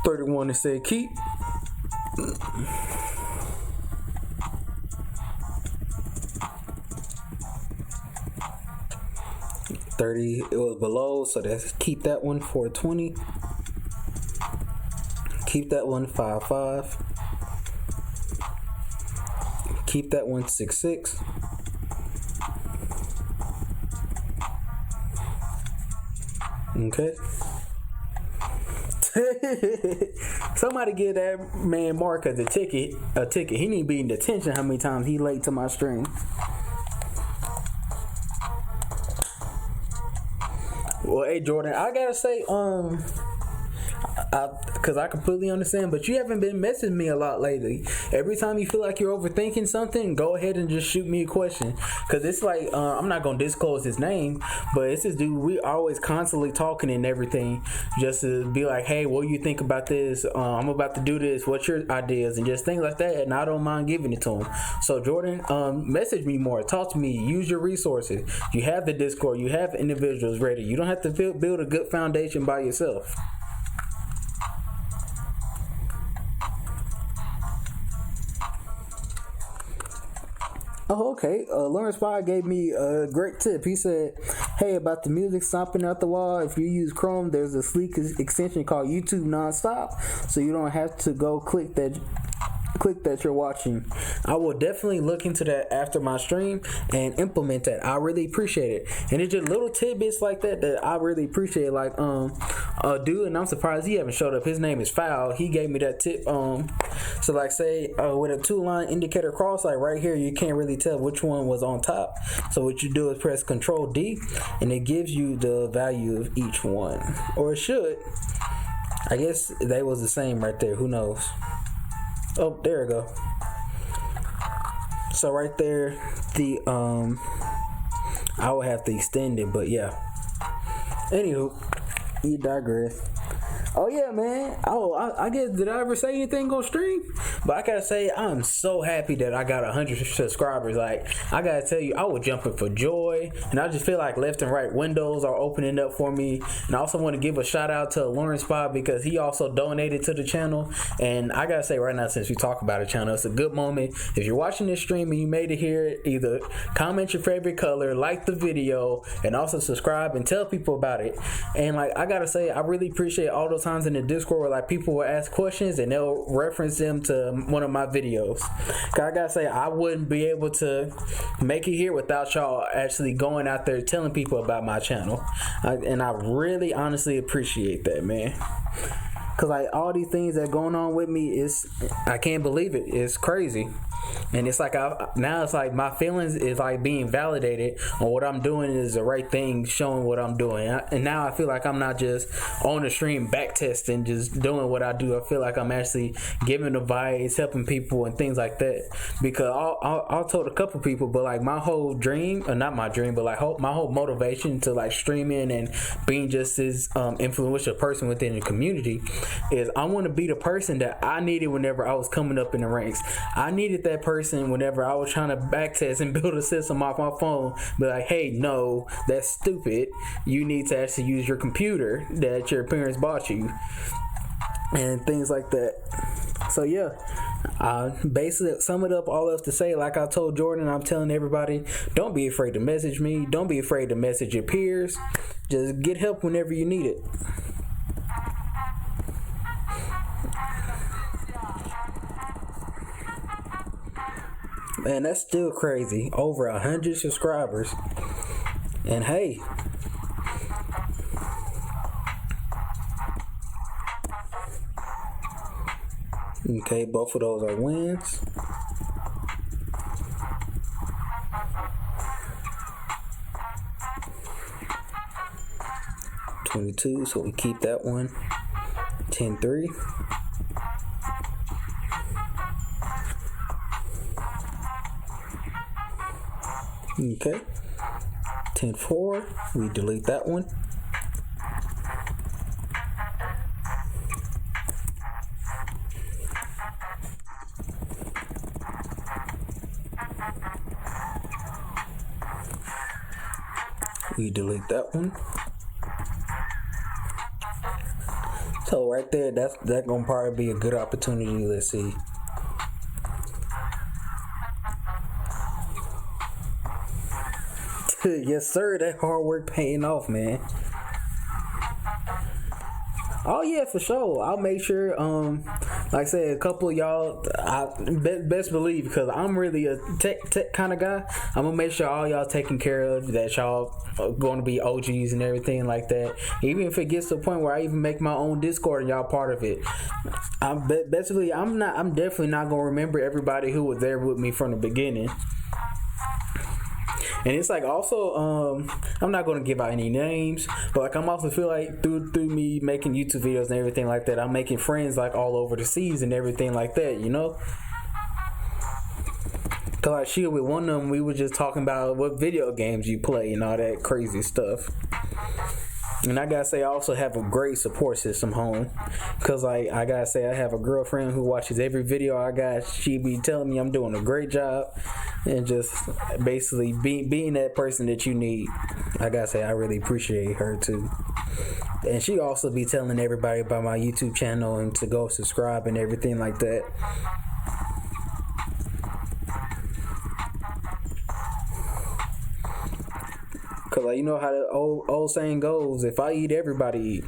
31 it said keep. 30, it was below, so that's keep that one 420. Keep that one 5.5. Keep that one 6.6. Okay. Somebody give that man Marcus a ticket. He need to be in detention how many times he late to my stream. Well, hey Jordan, I gotta say, Because I completely understand, but you haven't been messaging me a lot lately. Every time you feel like you're overthinking something, go ahead and just shoot me a question. Because it's like, I'm not going to disclose his name, but it's this dude, we always constantly talking and everything, just to be like, hey, what do you think about this? I'm about to do this. What's your ideas? And just things like that, and I don't mind giving it to him. So Jordan, message me more. Talk to me. Use your resources. You have the Discord. You have individuals ready. You don't have to build a good foundation by yourself. Oh, okay. Lawrence Spy gave me a great tip. He said, hey, about the music stomping out the wall, if you use Chrome, there's a sleek extension called YouTube Nonstop, so you don't have to go click that you're watching. I will definitely look into that after my stream and implement that. I really appreciate it. And it's just little tidbits like that I really appreciate. Like a dude, and I'm surprised he haven't showed up. His name is Foul. He gave me that tip. So like say with a 2-line indicator cross, like right here, you can't really tell which one was on top. So what you do is press Control D, and it gives you the value of each one, or it should. I guess they was the same right there. Who knows? Oh, there we go. So right there, the I would have to extend it, but yeah. Anywho, you digress. Oh yeah, man. Oh, I guess, did I ever say anything on stream? But I gotta say, I'm so happy that I got 100 subscribers. Like, I gotta tell you, I was jumping for joy, and I just feel like left and right windows are opening up for me. And I also want to give a shout out to Lawrence Spot, because he also donated to the channel. And I gotta say right now, since we talk about the channel, it's a good moment. If you're watching this stream and you made it here, either comment your favorite color, like the video, and also subscribe and tell people about it. And like, I gotta say, I really appreciate all those times in the Discord where like people will ask questions and they'll reference them to one of my videos. Cause I gotta say, I wouldn't be able to make it here without y'all actually going out there telling people about my channel. And I really honestly appreciate that, man. Cause like all these things that going on with me I can't believe it. It's crazy. And it's like now it's like my feelings is like being validated on what I'm doing is the right thing, showing what I'm doing. And now I feel like I'm not just on the stream backtesting, just doing what I do. I feel like I'm actually giving advice, helping people and things like that. Because I told a couple people, but like my whole dream, or not my dream, but like my whole motivation to like streaming and being just this influential person within the community is I want to be the person that I needed whenever I was coming up in the ranks. I needed that person whenever I was trying to backtest and build a system off my phone, be like, hey, no, that's stupid. You need to actually use your computer that your parents bought you, and things like that. So yeah, basically sum it up all else to say, like I told Jordan, I'm telling everybody, don't be afraid to message me. Don't be afraid to message your peers. Just get help whenever you need it. Man, that's still crazy. Over 100 subscribers. And hey, okay, both of those are wins. $22, so we keep that one. 10-3. Okay, 10-4, we delete that one. We delete that one. So right there, that's gonna probably be a good opportunity. Let's see. Yes, sir. That hard work paying off, man. Oh yeah, for sure. I'll make sure. Like I said, a couple of y'all, I best believe, because I'm really a tech kind of guy. I'm gonna make sure all y'all taken care of. That y'all are going to be OGs and everything like that. Even if it gets to a point where I even make my own Discord and y'all part of it. I'm definitely not gonna remember everybody who was there with me from the beginning. And it's like also, I'm not gonna give out any names, but like I'm also feel like through me making YouTube videos and everything like that, I'm making friends like all over the seas and everything like that, you know. Cause like shit, with one of them, we were just talking about what video games you play and all that crazy stuff. And I gotta say, I also have a great support system home. Cause like I gotta say, I have a girlfriend who watches every video I got. She be telling me I'm doing a great job, and just basically being that person that you need. I gotta say, I really appreciate her too. And she also be telling everybody about my YouTube channel and to go subscribe and everything like that. Cause like you know how the old saying goes, if I eat, everybody eat.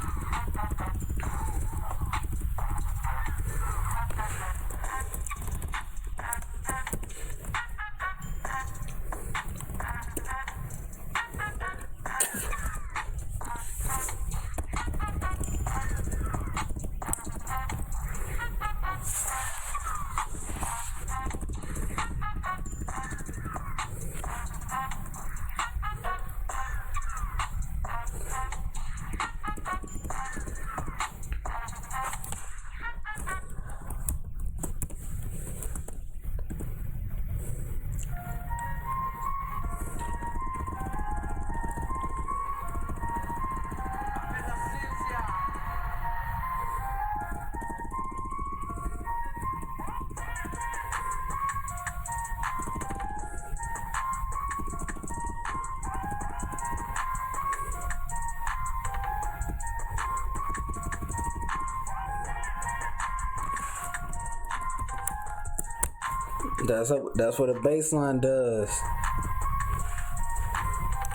That's what a baseline does.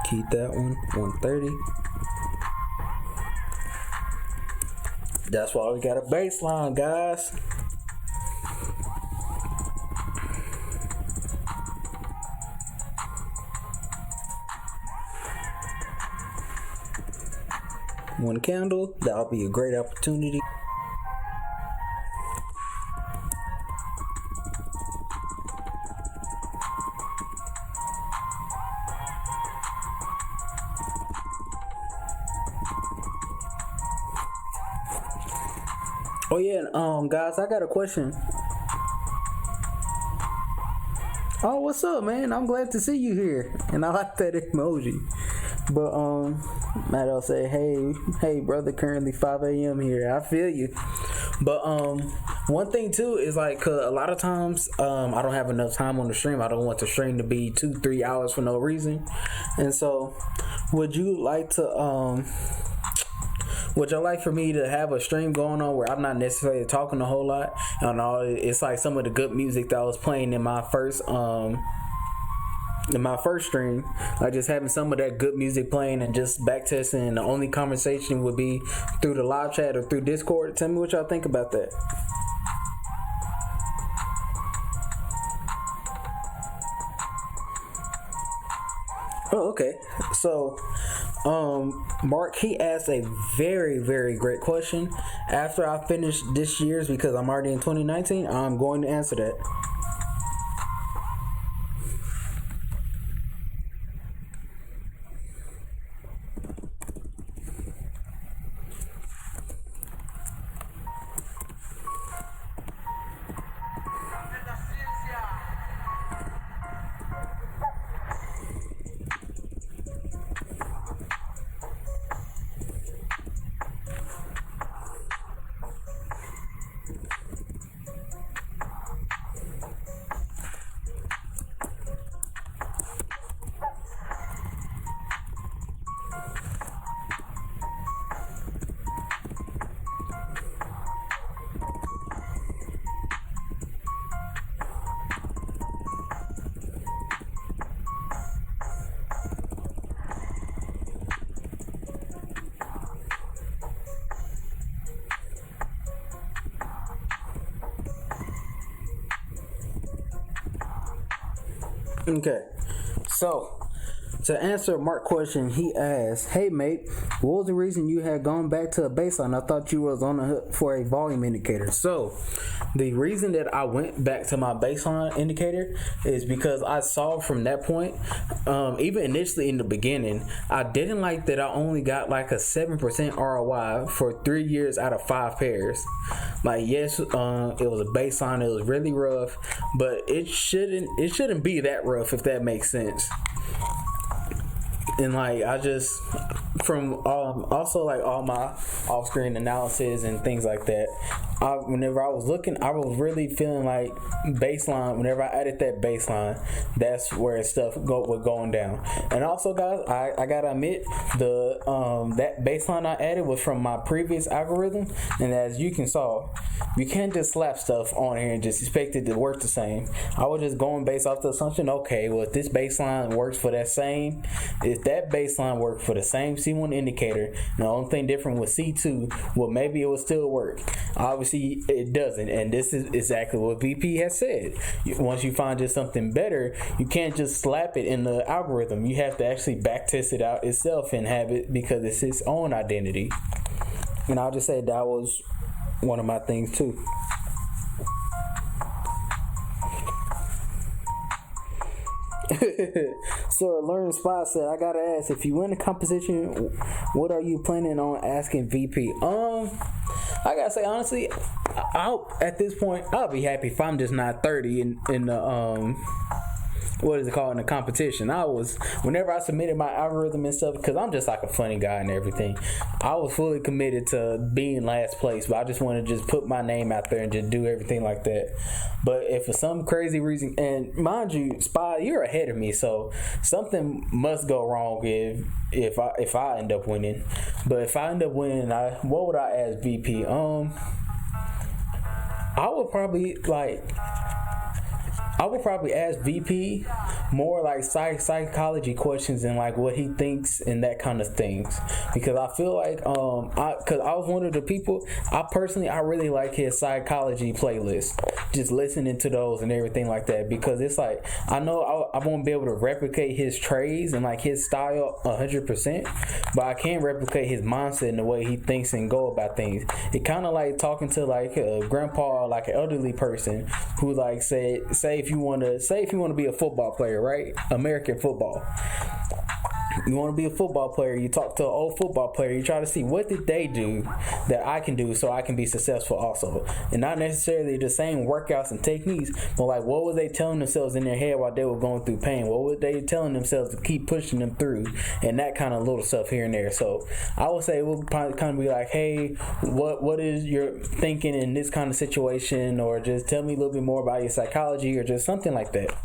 Keep that one 130. That's why we got a baseline, guys. One candle, that'll be a great opportunity. Oh yeah, guys, I got a question. Oh, what's up, man? I'm glad to see you here, and I like that emoji. But Matt'll say, hey, brother, currently 5 a.m. here. I feel you. But one thing too is like, 'cause a lot of times I don't have enough time on the stream. I don't want the stream to be 2-3 hours for no reason. And so, would you like to would you like for me to have a stream going on where I'm not necessarily talking a whole lot? And all it's like some of the good music that I was playing in my first stream, like just having some of that good music playing and just backtesting, and the only conversation would be through the live chat or through Discord. Tell me what y'all think about that. Oh, okay. So Mark, he asked a very, very great question. After I finish this year's, because I'm already in 2019, I'm going to answer that. Okay, so to answer Mark's question, he asked, "Hey mate, What was the reason you had gone back to a baseline? I thought you was on the hook for a volume indicator. So the reason that I went back to my baseline indicator is because I saw from that point, even initially in the beginning, I didn't like that I only got like a 7% ROI for 3 years out of 5 pairs. Like, yes, it was a baseline, it was really rough, but it shouldn't be that rough, if that makes sense. And like, I just, from also like all my off-screen analysis and things like that, whenever I was looking, I was really feeling like baseline, whenever I added that baseline, that's where stuff was going down. And also, guys, I gotta admit, that baseline I added was from my previous algorithm, and as you can saw, you can't just slap stuff on here and just expect it to work the same. I was just going based off the assumption, okay, well, if this baseline works for that same, if that baseline worked for the same C1 indicator, and the only thing different with C2, well, maybe it would still work. Obviously, it doesn't, and this is exactly what VP has said. Once you find just something better, you can't just slap it in the algorithm. You have to actually backtest it out itself and have it, because it's its own identity. And I'll just say that was one of my things too. So Learn Spot said, I gotta ask, if you win the competition, what are you planning on asking VP? I gotta say, honestly, at this point, I'll be happy if I'm just not 30 in the what is it called, in the competition. Whenever I submitted my algorithm and stuff, because I'm just like a funny guy and everything, I was fully committed to being last place, but I just want to just put my name out there and just do everything like that. But if for some crazy reason, and mind you, Spy, you're ahead of me, so something must go wrong if I end up winning. But if I end up winning, what would I ask VP? I would probably ask VP more like psychology questions and like what he thinks and that kind of things, because I feel like because I was one of the people, I really like his psychology playlist, just listening to those and everything like that, because it's like, I know I won't be able to replicate his trades and like his style 100%, but I can replicate his mindset and the way he thinks and go about things. It kind of like talking to like a grandpa or like an elderly person who like say if you want to be a football player, right? American football. You want to be a football player, you talk to an old football player, you try to see what did they do that I can do so I can be successful also. And not necessarily the same workouts and techniques, but like what were they telling themselves in their head while they were going through pain? What were they telling themselves to keep pushing them through? And that kind of little stuff here and there. So I would say it would probably kind of be like, hey, what is your thinking in this kind of situation? Or just tell me a little bit more about your psychology, or just something like that.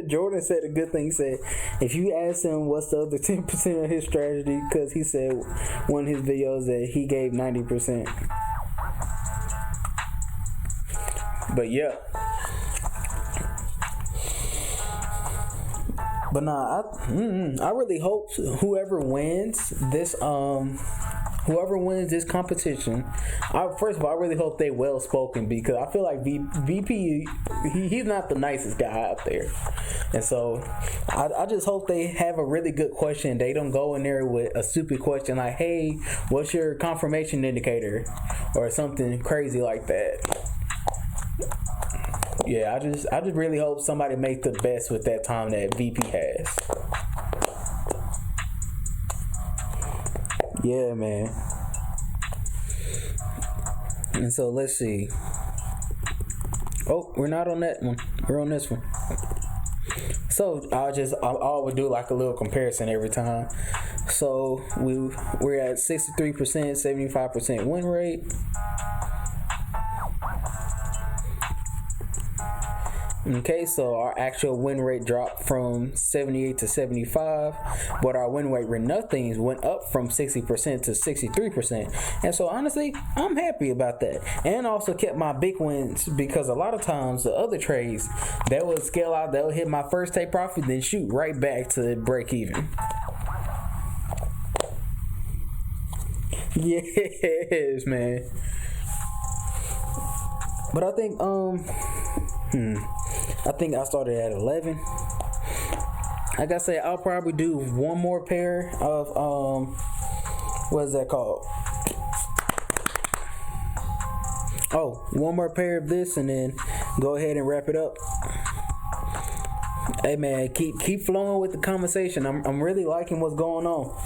Jordan said a good thing. He said, if you ask him what's the other 10% of his strategy, because he said one of his videos that he gave 90%. But yeah. But nah, I really hope whoever wins this competition, first of all, I really hope they well spoken, because I feel like VP, he's not the nicest guy out there, and so I just hope they have a really good question. They don't go in there with a stupid question like, hey, what's your confirmation indicator, or something crazy like that. Yeah, I just really hope somebody makes the best with that time that VP has. Yeah, man. And so let's see. Oh, we're not on that one. We're on this one. So I would do like a little comparison every time. So we're at 63%, 75% win rate. Okay, so our actual win rate dropped from 78 to 75, but our win rate with nothings went up from 60% to 63%. And so honestly, I'm happy about that. And also kept my big wins, because a lot of times the other trades, they will scale out, they'll hit my first take profit, then shoot right back to break even. Yes, man. But I think I think I started at 11. Like I said, I'll probably do one more pair of what is that called? Oh, one more pair of this, and then go ahead and wrap it up. Hey man, keep flowing with the conversation. I'm really liking what's going on.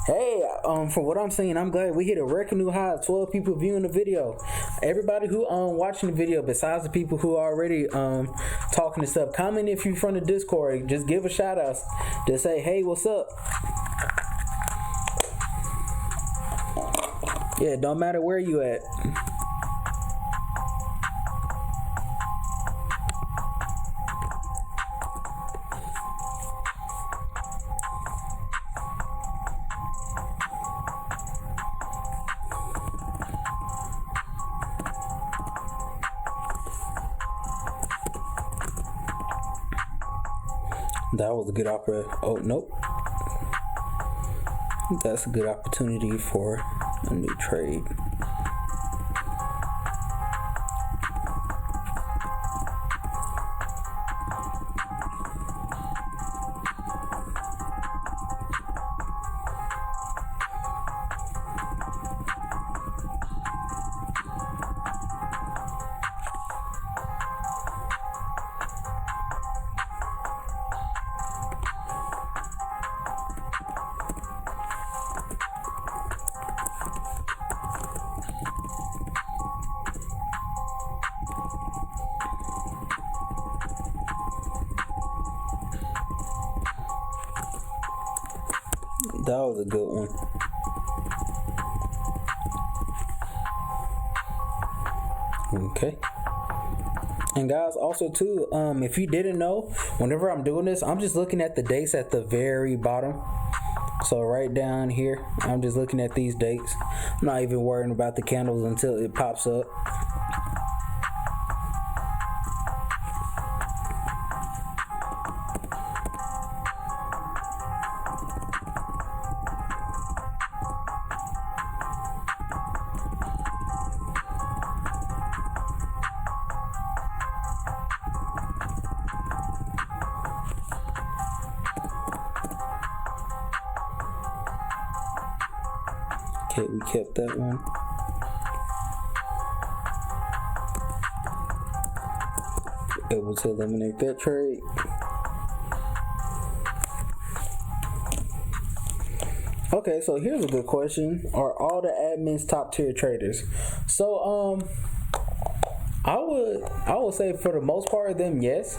Hey, from what I'm seeing, I'm glad we hit a record new high of 12 people viewing the video. Everybody who watching the video, besides the people who are already talking and stuff, comment if you're from the Discord. Just give a shout out. Just say, hey, what's up? Yeah, don't matter where you at. That was a good opera. Oh, nope. That's a good opportunity for a new trade. That was a good one. Okay. And guys, also too, if you didn't know, whenever I'm doing this, I'm just looking at the dates at the very bottom. So right down here, I'm just looking at these dates. I'm not even worrying about the candles until it pops up. Okay, we kept that one. Able to eliminate that trade. Okay, so here's a good question. Are all the admins top tier traders? So I would say for the most part of them, yes.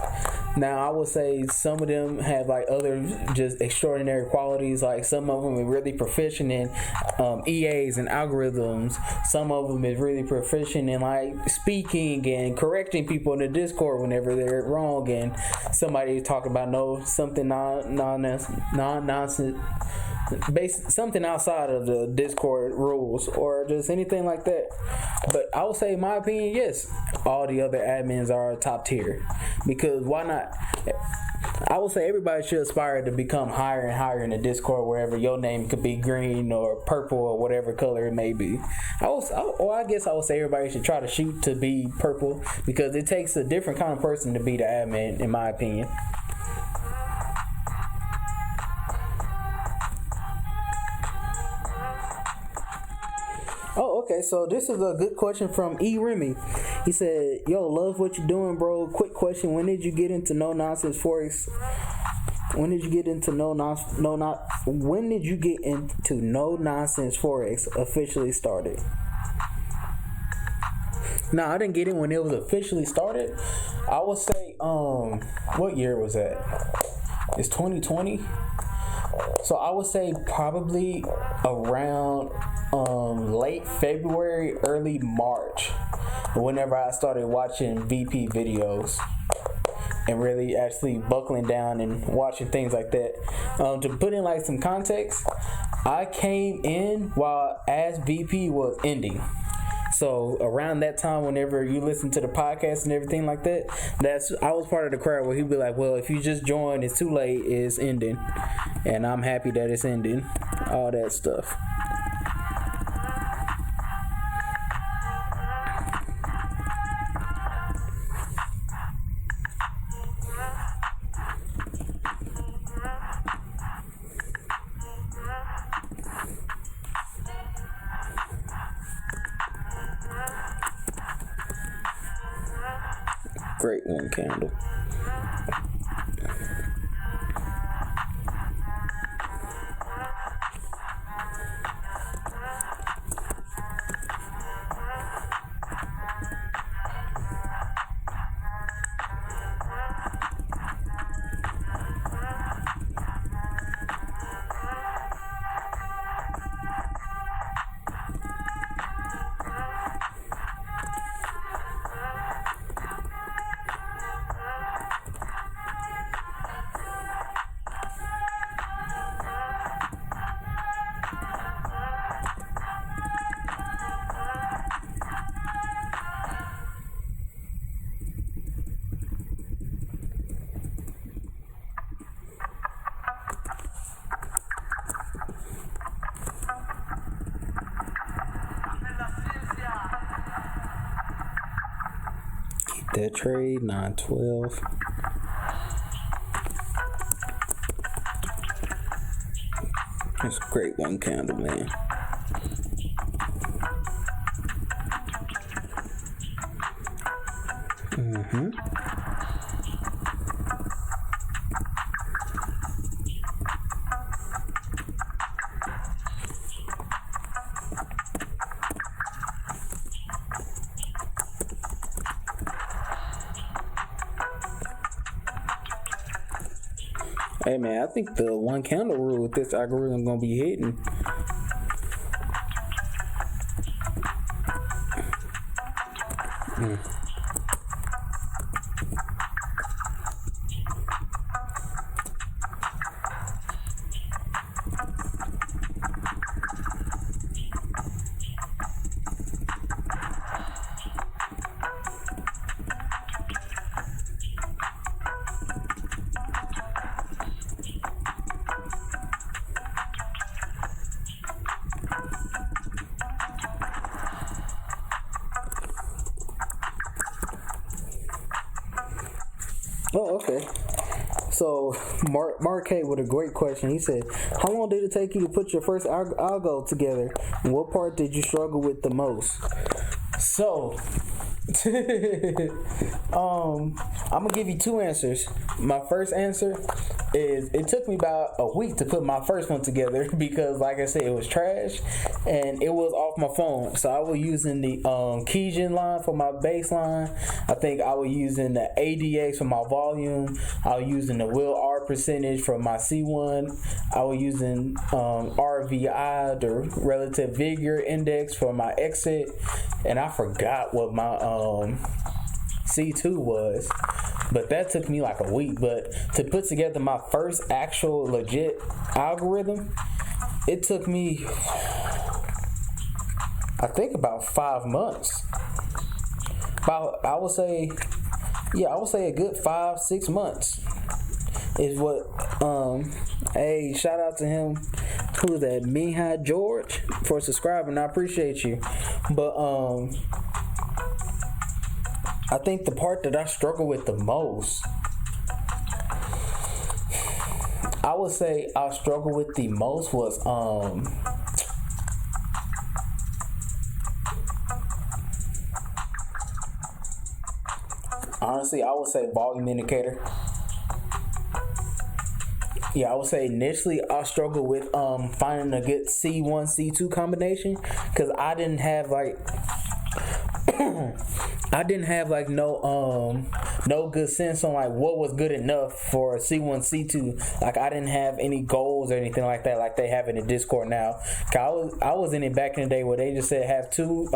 Now I would say some of them have like other just extraordinary qualities. Like some of them are really proficient in EAs and algorithms. Some of them is really proficient in like speaking and correcting people in the Discord whenever they're wrong, and somebody talking about something non-nonsense. Something outside of the Discord rules or just anything like that. But I would say, in my opinion, yes, all the other admins are top tier, because why not? I would say everybody should aspire to become higher and higher in the Discord, wherever your name could be green or purple or whatever color it may be. I guess I would say everybody should try to shoot to be purple, because it takes a different kind of person to be the admin, in my opinion. Oh, okay, so this is a good question from E. Remy. He said, yo, love what you're doing, bro. Quick question, when did you get into no-nonsense Forex? When did you get into when did you get into no-nonsense Forex officially started? No, I didn't get in when it was officially started. I would say, what year was that? It's 2020. So I would say probably around late February, early March, whenever I started watching VP videos and really actually buckling down and watching things like that. To put in like some context, I came in while as VP was ending. So around that time, whenever you listen to the podcast and everything like that, I was part of the crowd where he'd be like, well, if you just joined, it's too late, it's ending. And I'm happy that it's ending. All that stuff. great one candle. That trade 912. That's a great one candle, man. Hey man, I think the one candle rule with this algorithm gonna be hitting. Oh, okay. So, Mark K with a great question. He said, how long did it take you to put your first algo together? And what part did you struggle with the most? So, I'm going to give you two answers. My first answer is it took me about a week to put my first one together because, like I said, it was trash and it was off my phone. So I was using the Keygen line for my bass line. I think I was using the ADX for my volume. I was using the Will R percentage for my C1. I was using RVI, the relative vigor index, for my exit. And I forgot what my C2 was. But that took me like a week. But to put together my first actual legit algorithm, it took me, I think, about 5 months. I would say a good 5-6 months is what. Hey, shout out to him. Who's that? Mihai George for subscribing. I appreciate you. But I think the part that I struggle with the most, I would say I struggle with the most was honestly, I would say volume indicator. Yeah, I would say initially I struggled with finding a good C1 C2 combination because I didn't have like no good sense on like what was good enough for C1 C2. Like I didn't have any goals or anything like that like they have in the Discord now. I was in it back in the day where they just said have two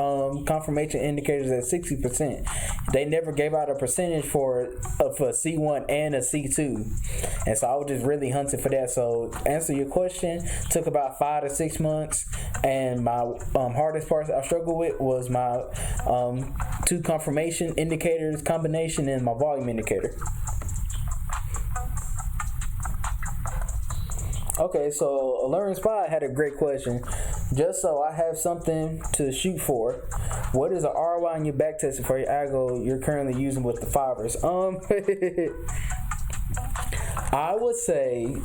confirmation indicators at 60%. They never gave out a percentage for a C1 and a C2, and so I was just really hunting for that. So answer your question, took about 5 to 6 months, and my hardest part I struggled with was my two confirmation indicators combination and my volume indicator. Okay, so Alluring Spy had a great question. Just so I have something to shoot for, what is the ROI in your backtesting for your algo you're currently using with the fibers? I would say,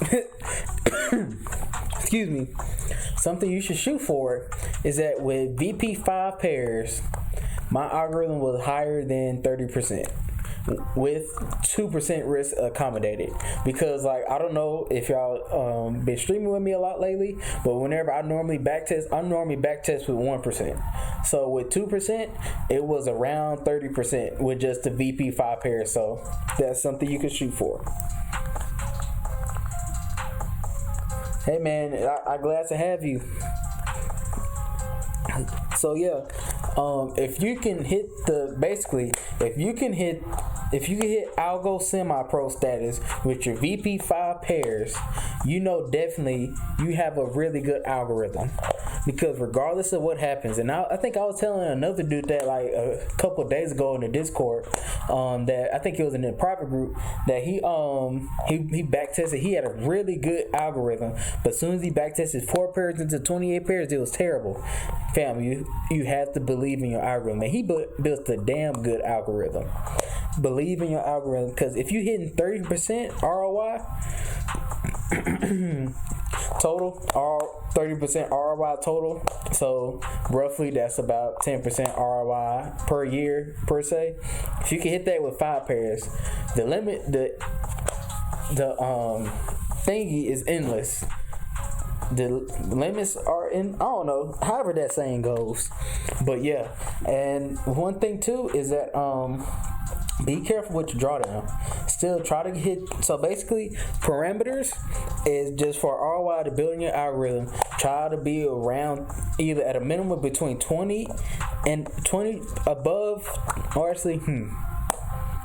excuse me, something you should shoot for is that with VP5 pairs, my algorithm was higher than 30%. with 2% risk accommodated. Because like, I don't know if y'all been streaming with me a lot lately, but whenever I normally backtest with 1%. So with 2%, it was around 30% with just the VP5 pair. So that's something you can shoot for. Hey man, I'm glad to have you. So yeah, if you can hit Algo semi-pro status with your VP5 pairs, you know definitely you have a really good algorithm. Because regardless of what happens, and I think I was telling another dude that like a couple of days ago in the Discord, that I think it was in the private group, that he backtested. He had a really good algorithm, but as soon as he backtested 4 pairs into 28 pairs, it was terrible. Fam, you have to believe in your algorithm. And he built a damn good algorithm. Believe in your algorithm, because if you're hitting 30% ROI total, or 30% ROI total, so roughly that's about 10% ROI per year per se. If you can hit that with 5 pairs, the limit, the thingy is endless. The limits are in, I don't know, however that saying goes, but yeah. And one thing too is that be careful with your drawdown. Still try to hit. So basically, parameters is just for ROI to building your algorithm. Try to be around either at a minimum between 20 and 20 above, or actually,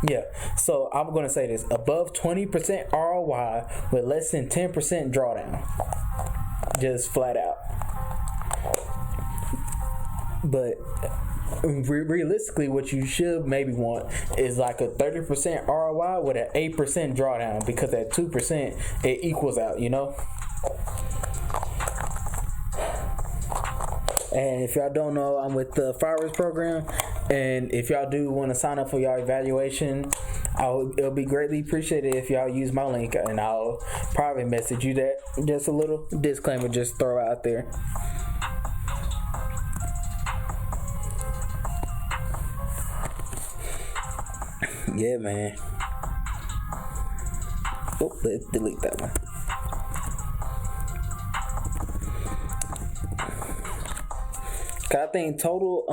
yeah. So I'm gonna say this: above 20% ROI with less than 10% drawdown. Just flat out. But realistically, what you should maybe want is like a 30% ROI with an 8% drawdown, because at 2% it equals out, you know. And if y'all don't know, I'm with the Fires program, and if y'all do want to sign up for y'all evaluation, it'll be greatly appreciated if y'all use my link, and I'll probably message you that. Just a little disclaimer, just throw out there. Yeah, man. Oh, let's delete that one. I think total,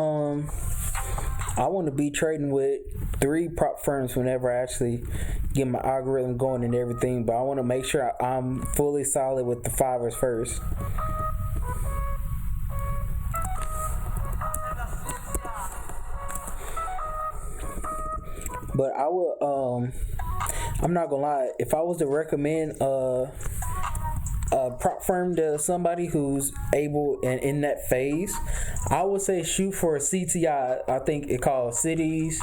I want to be trading with 3 prop firms whenever I actually get my algorithm going and everything, but I want to make sure I'm fully solid with the fivers first. But I will, I'm not gonna lie, if I was to recommend a prop firm to somebody who's able and in that phase, I would say shoot for a CTI. I think it called Cities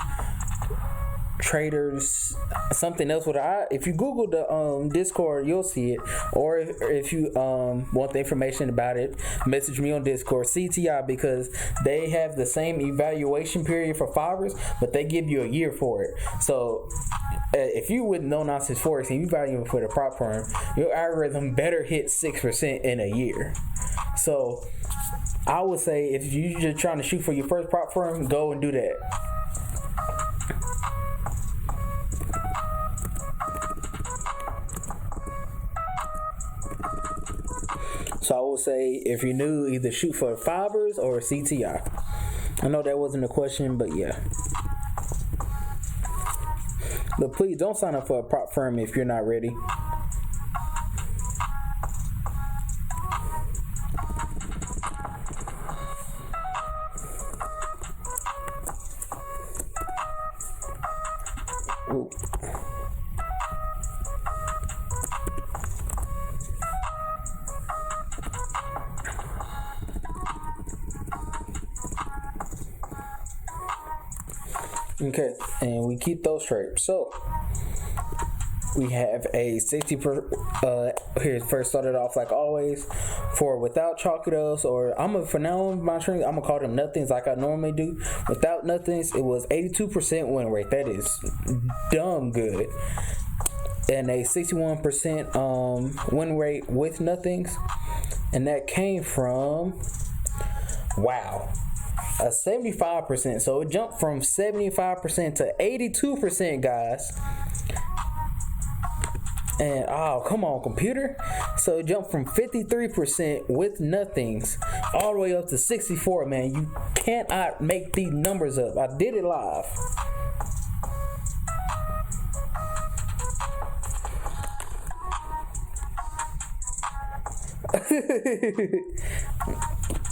Traders, something else with I. If you Google the Discord, you'll see it. Or if you want the information about it, message me on Discord. CTI, because they have the same evaluation period for fivers, but they give you a year for it. So if you with no nonsense forex and you value for the prop firm, your algorithm better hit 6% in a year. So I would say if you're just trying to shoot for your first prop firm, go and do that. So I would say if you're new, either shoot for fivers or CTI. I know that wasn't a question, but yeah. But please don't sign up for a prop firm if you're not ready. Ooh. Okay, and we keep those straight. So we have a 60 here first started off like always for without chalkados, or for now on my stream I'm gonna call them nothings like I normally do. Without nothings, it was 82% win rate. That is dumb good. And a 61% win rate with nothings, and that came from a 75%. So it jumped from 75% to 82%, guys. And oh, come on, computer. So it jumped from 53% with nothings all the way up to 64, man. You cannot make these numbers up. I did it live.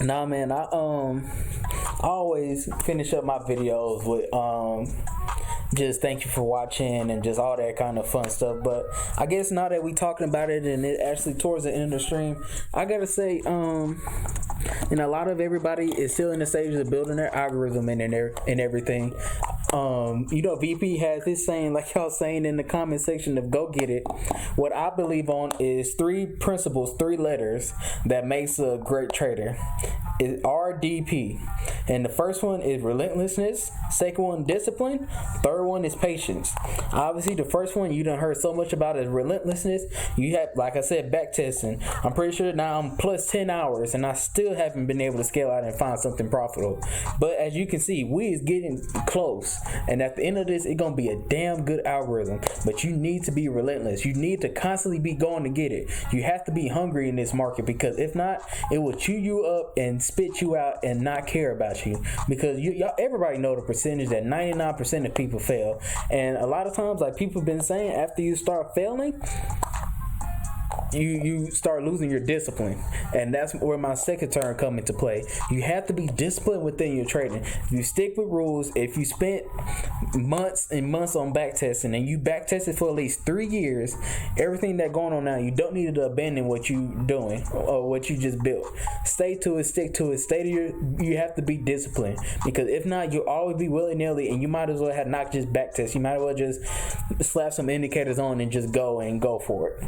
Nah, man, I always finish up my videos with just thank you for watching and just all that kind of fun stuff. But I guess now that we talking about it and it actually towards the end of the stream, I gotta say, a lot of everybody is still in the stages of building their algorithm and everything. VP has this saying, like y'all saying in the comment section of go get it. What I believe on is 3 principles, 3 letters that makes a great trader. Is RDP. And the first one is relentlessness, second one discipline, third one is patience. Obviously the first one you done heard so much about is relentlessness. You have, like I said, backtesting. I'm pretty sure now I'm plus 10 hours and I still haven't been able to scale out and find something profitable. But as you can see, we is getting close. And at the end of this, it's gonna be a damn good algorithm. But you need to be relentless. You need to constantly be going to get it. You have to be hungry in this market, because if not, it will chew you up and spit you out and not care about you. Because y'all, everybody know the percentage that 99% of people fail. And a lot of times, like people have been saying, after you start failing, you start losing your discipline, and that's where my second term come into play. You have to be disciplined within your trading. If you stick with rules, if you spent months and months on backtesting and you backtested for at least 3 years, everything that going on now, you don't need to abandon what you doing or what you just built. Stay to it, stick to it, you have to be disciplined, because if not, you'll always be willy-nilly, and you might as well have not just backtest. You might as well just slap some indicators on and just go for it.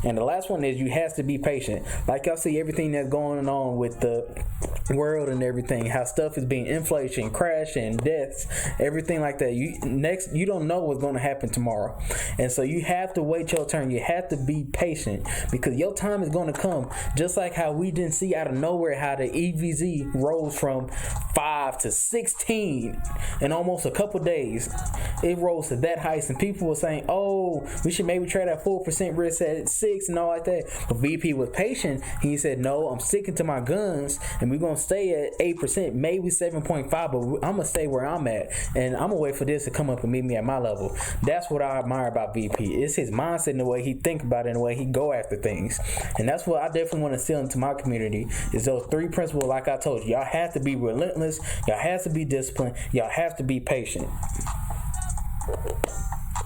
And the last one is you have to be patient. Like y'all see everything that's going on with the world and everything, how stuff is being inflation, crashing, deaths, everything like that. You don't know what's going to happen tomorrow, and so you have to wait your turn. You have to be patient, because your time is going to come. Just like how we didn't see out of nowhere how the EVZ rose from 5 to 16 in almost a couple days. It rose to that height, and people were saying, "Oh, we should maybe trade at 4% risk at 6 and all like that." But VP was patient. He said, "No, I'm sticking to my guns, and we're gonna stay at 8%, maybe 7.5, but I'm gonna stay where I'm at, and I'm gonna wait for this to come up and meet me at my level." That's what I admire about VP. It's his mindset and the way he think about it and the way he go after things, and that's what I definitely want to steal into my community. Is those 3 principles, like I told you. Y'all have to be relentless. Y'all have to be disciplined. Y'all have to be patient.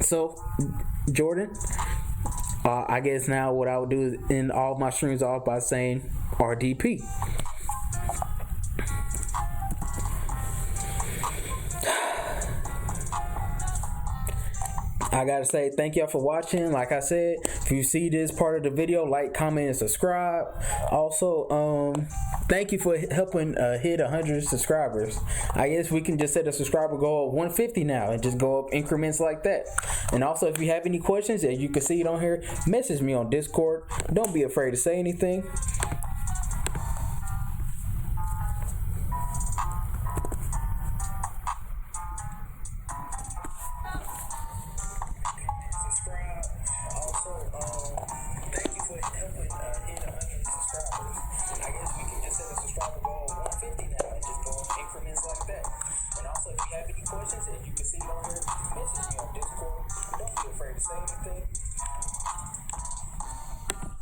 So, Jordan, I guess now what I would do is end all my streams off by saying RDP. I gotta say thank y'all for watching. Like I said, if you see this part of the video, like, comment, and subscribe. Also, thank you for helping hit 100 subscribers. I guess we can just set a subscriber goal of 150 now and just go up increments like that. And also, if you have any questions, as you can see it on here, message me on Discord. Don't be afraid to say anything. Questions, and you can see it on here. Message me on Discord. Don't be afraid to say anything.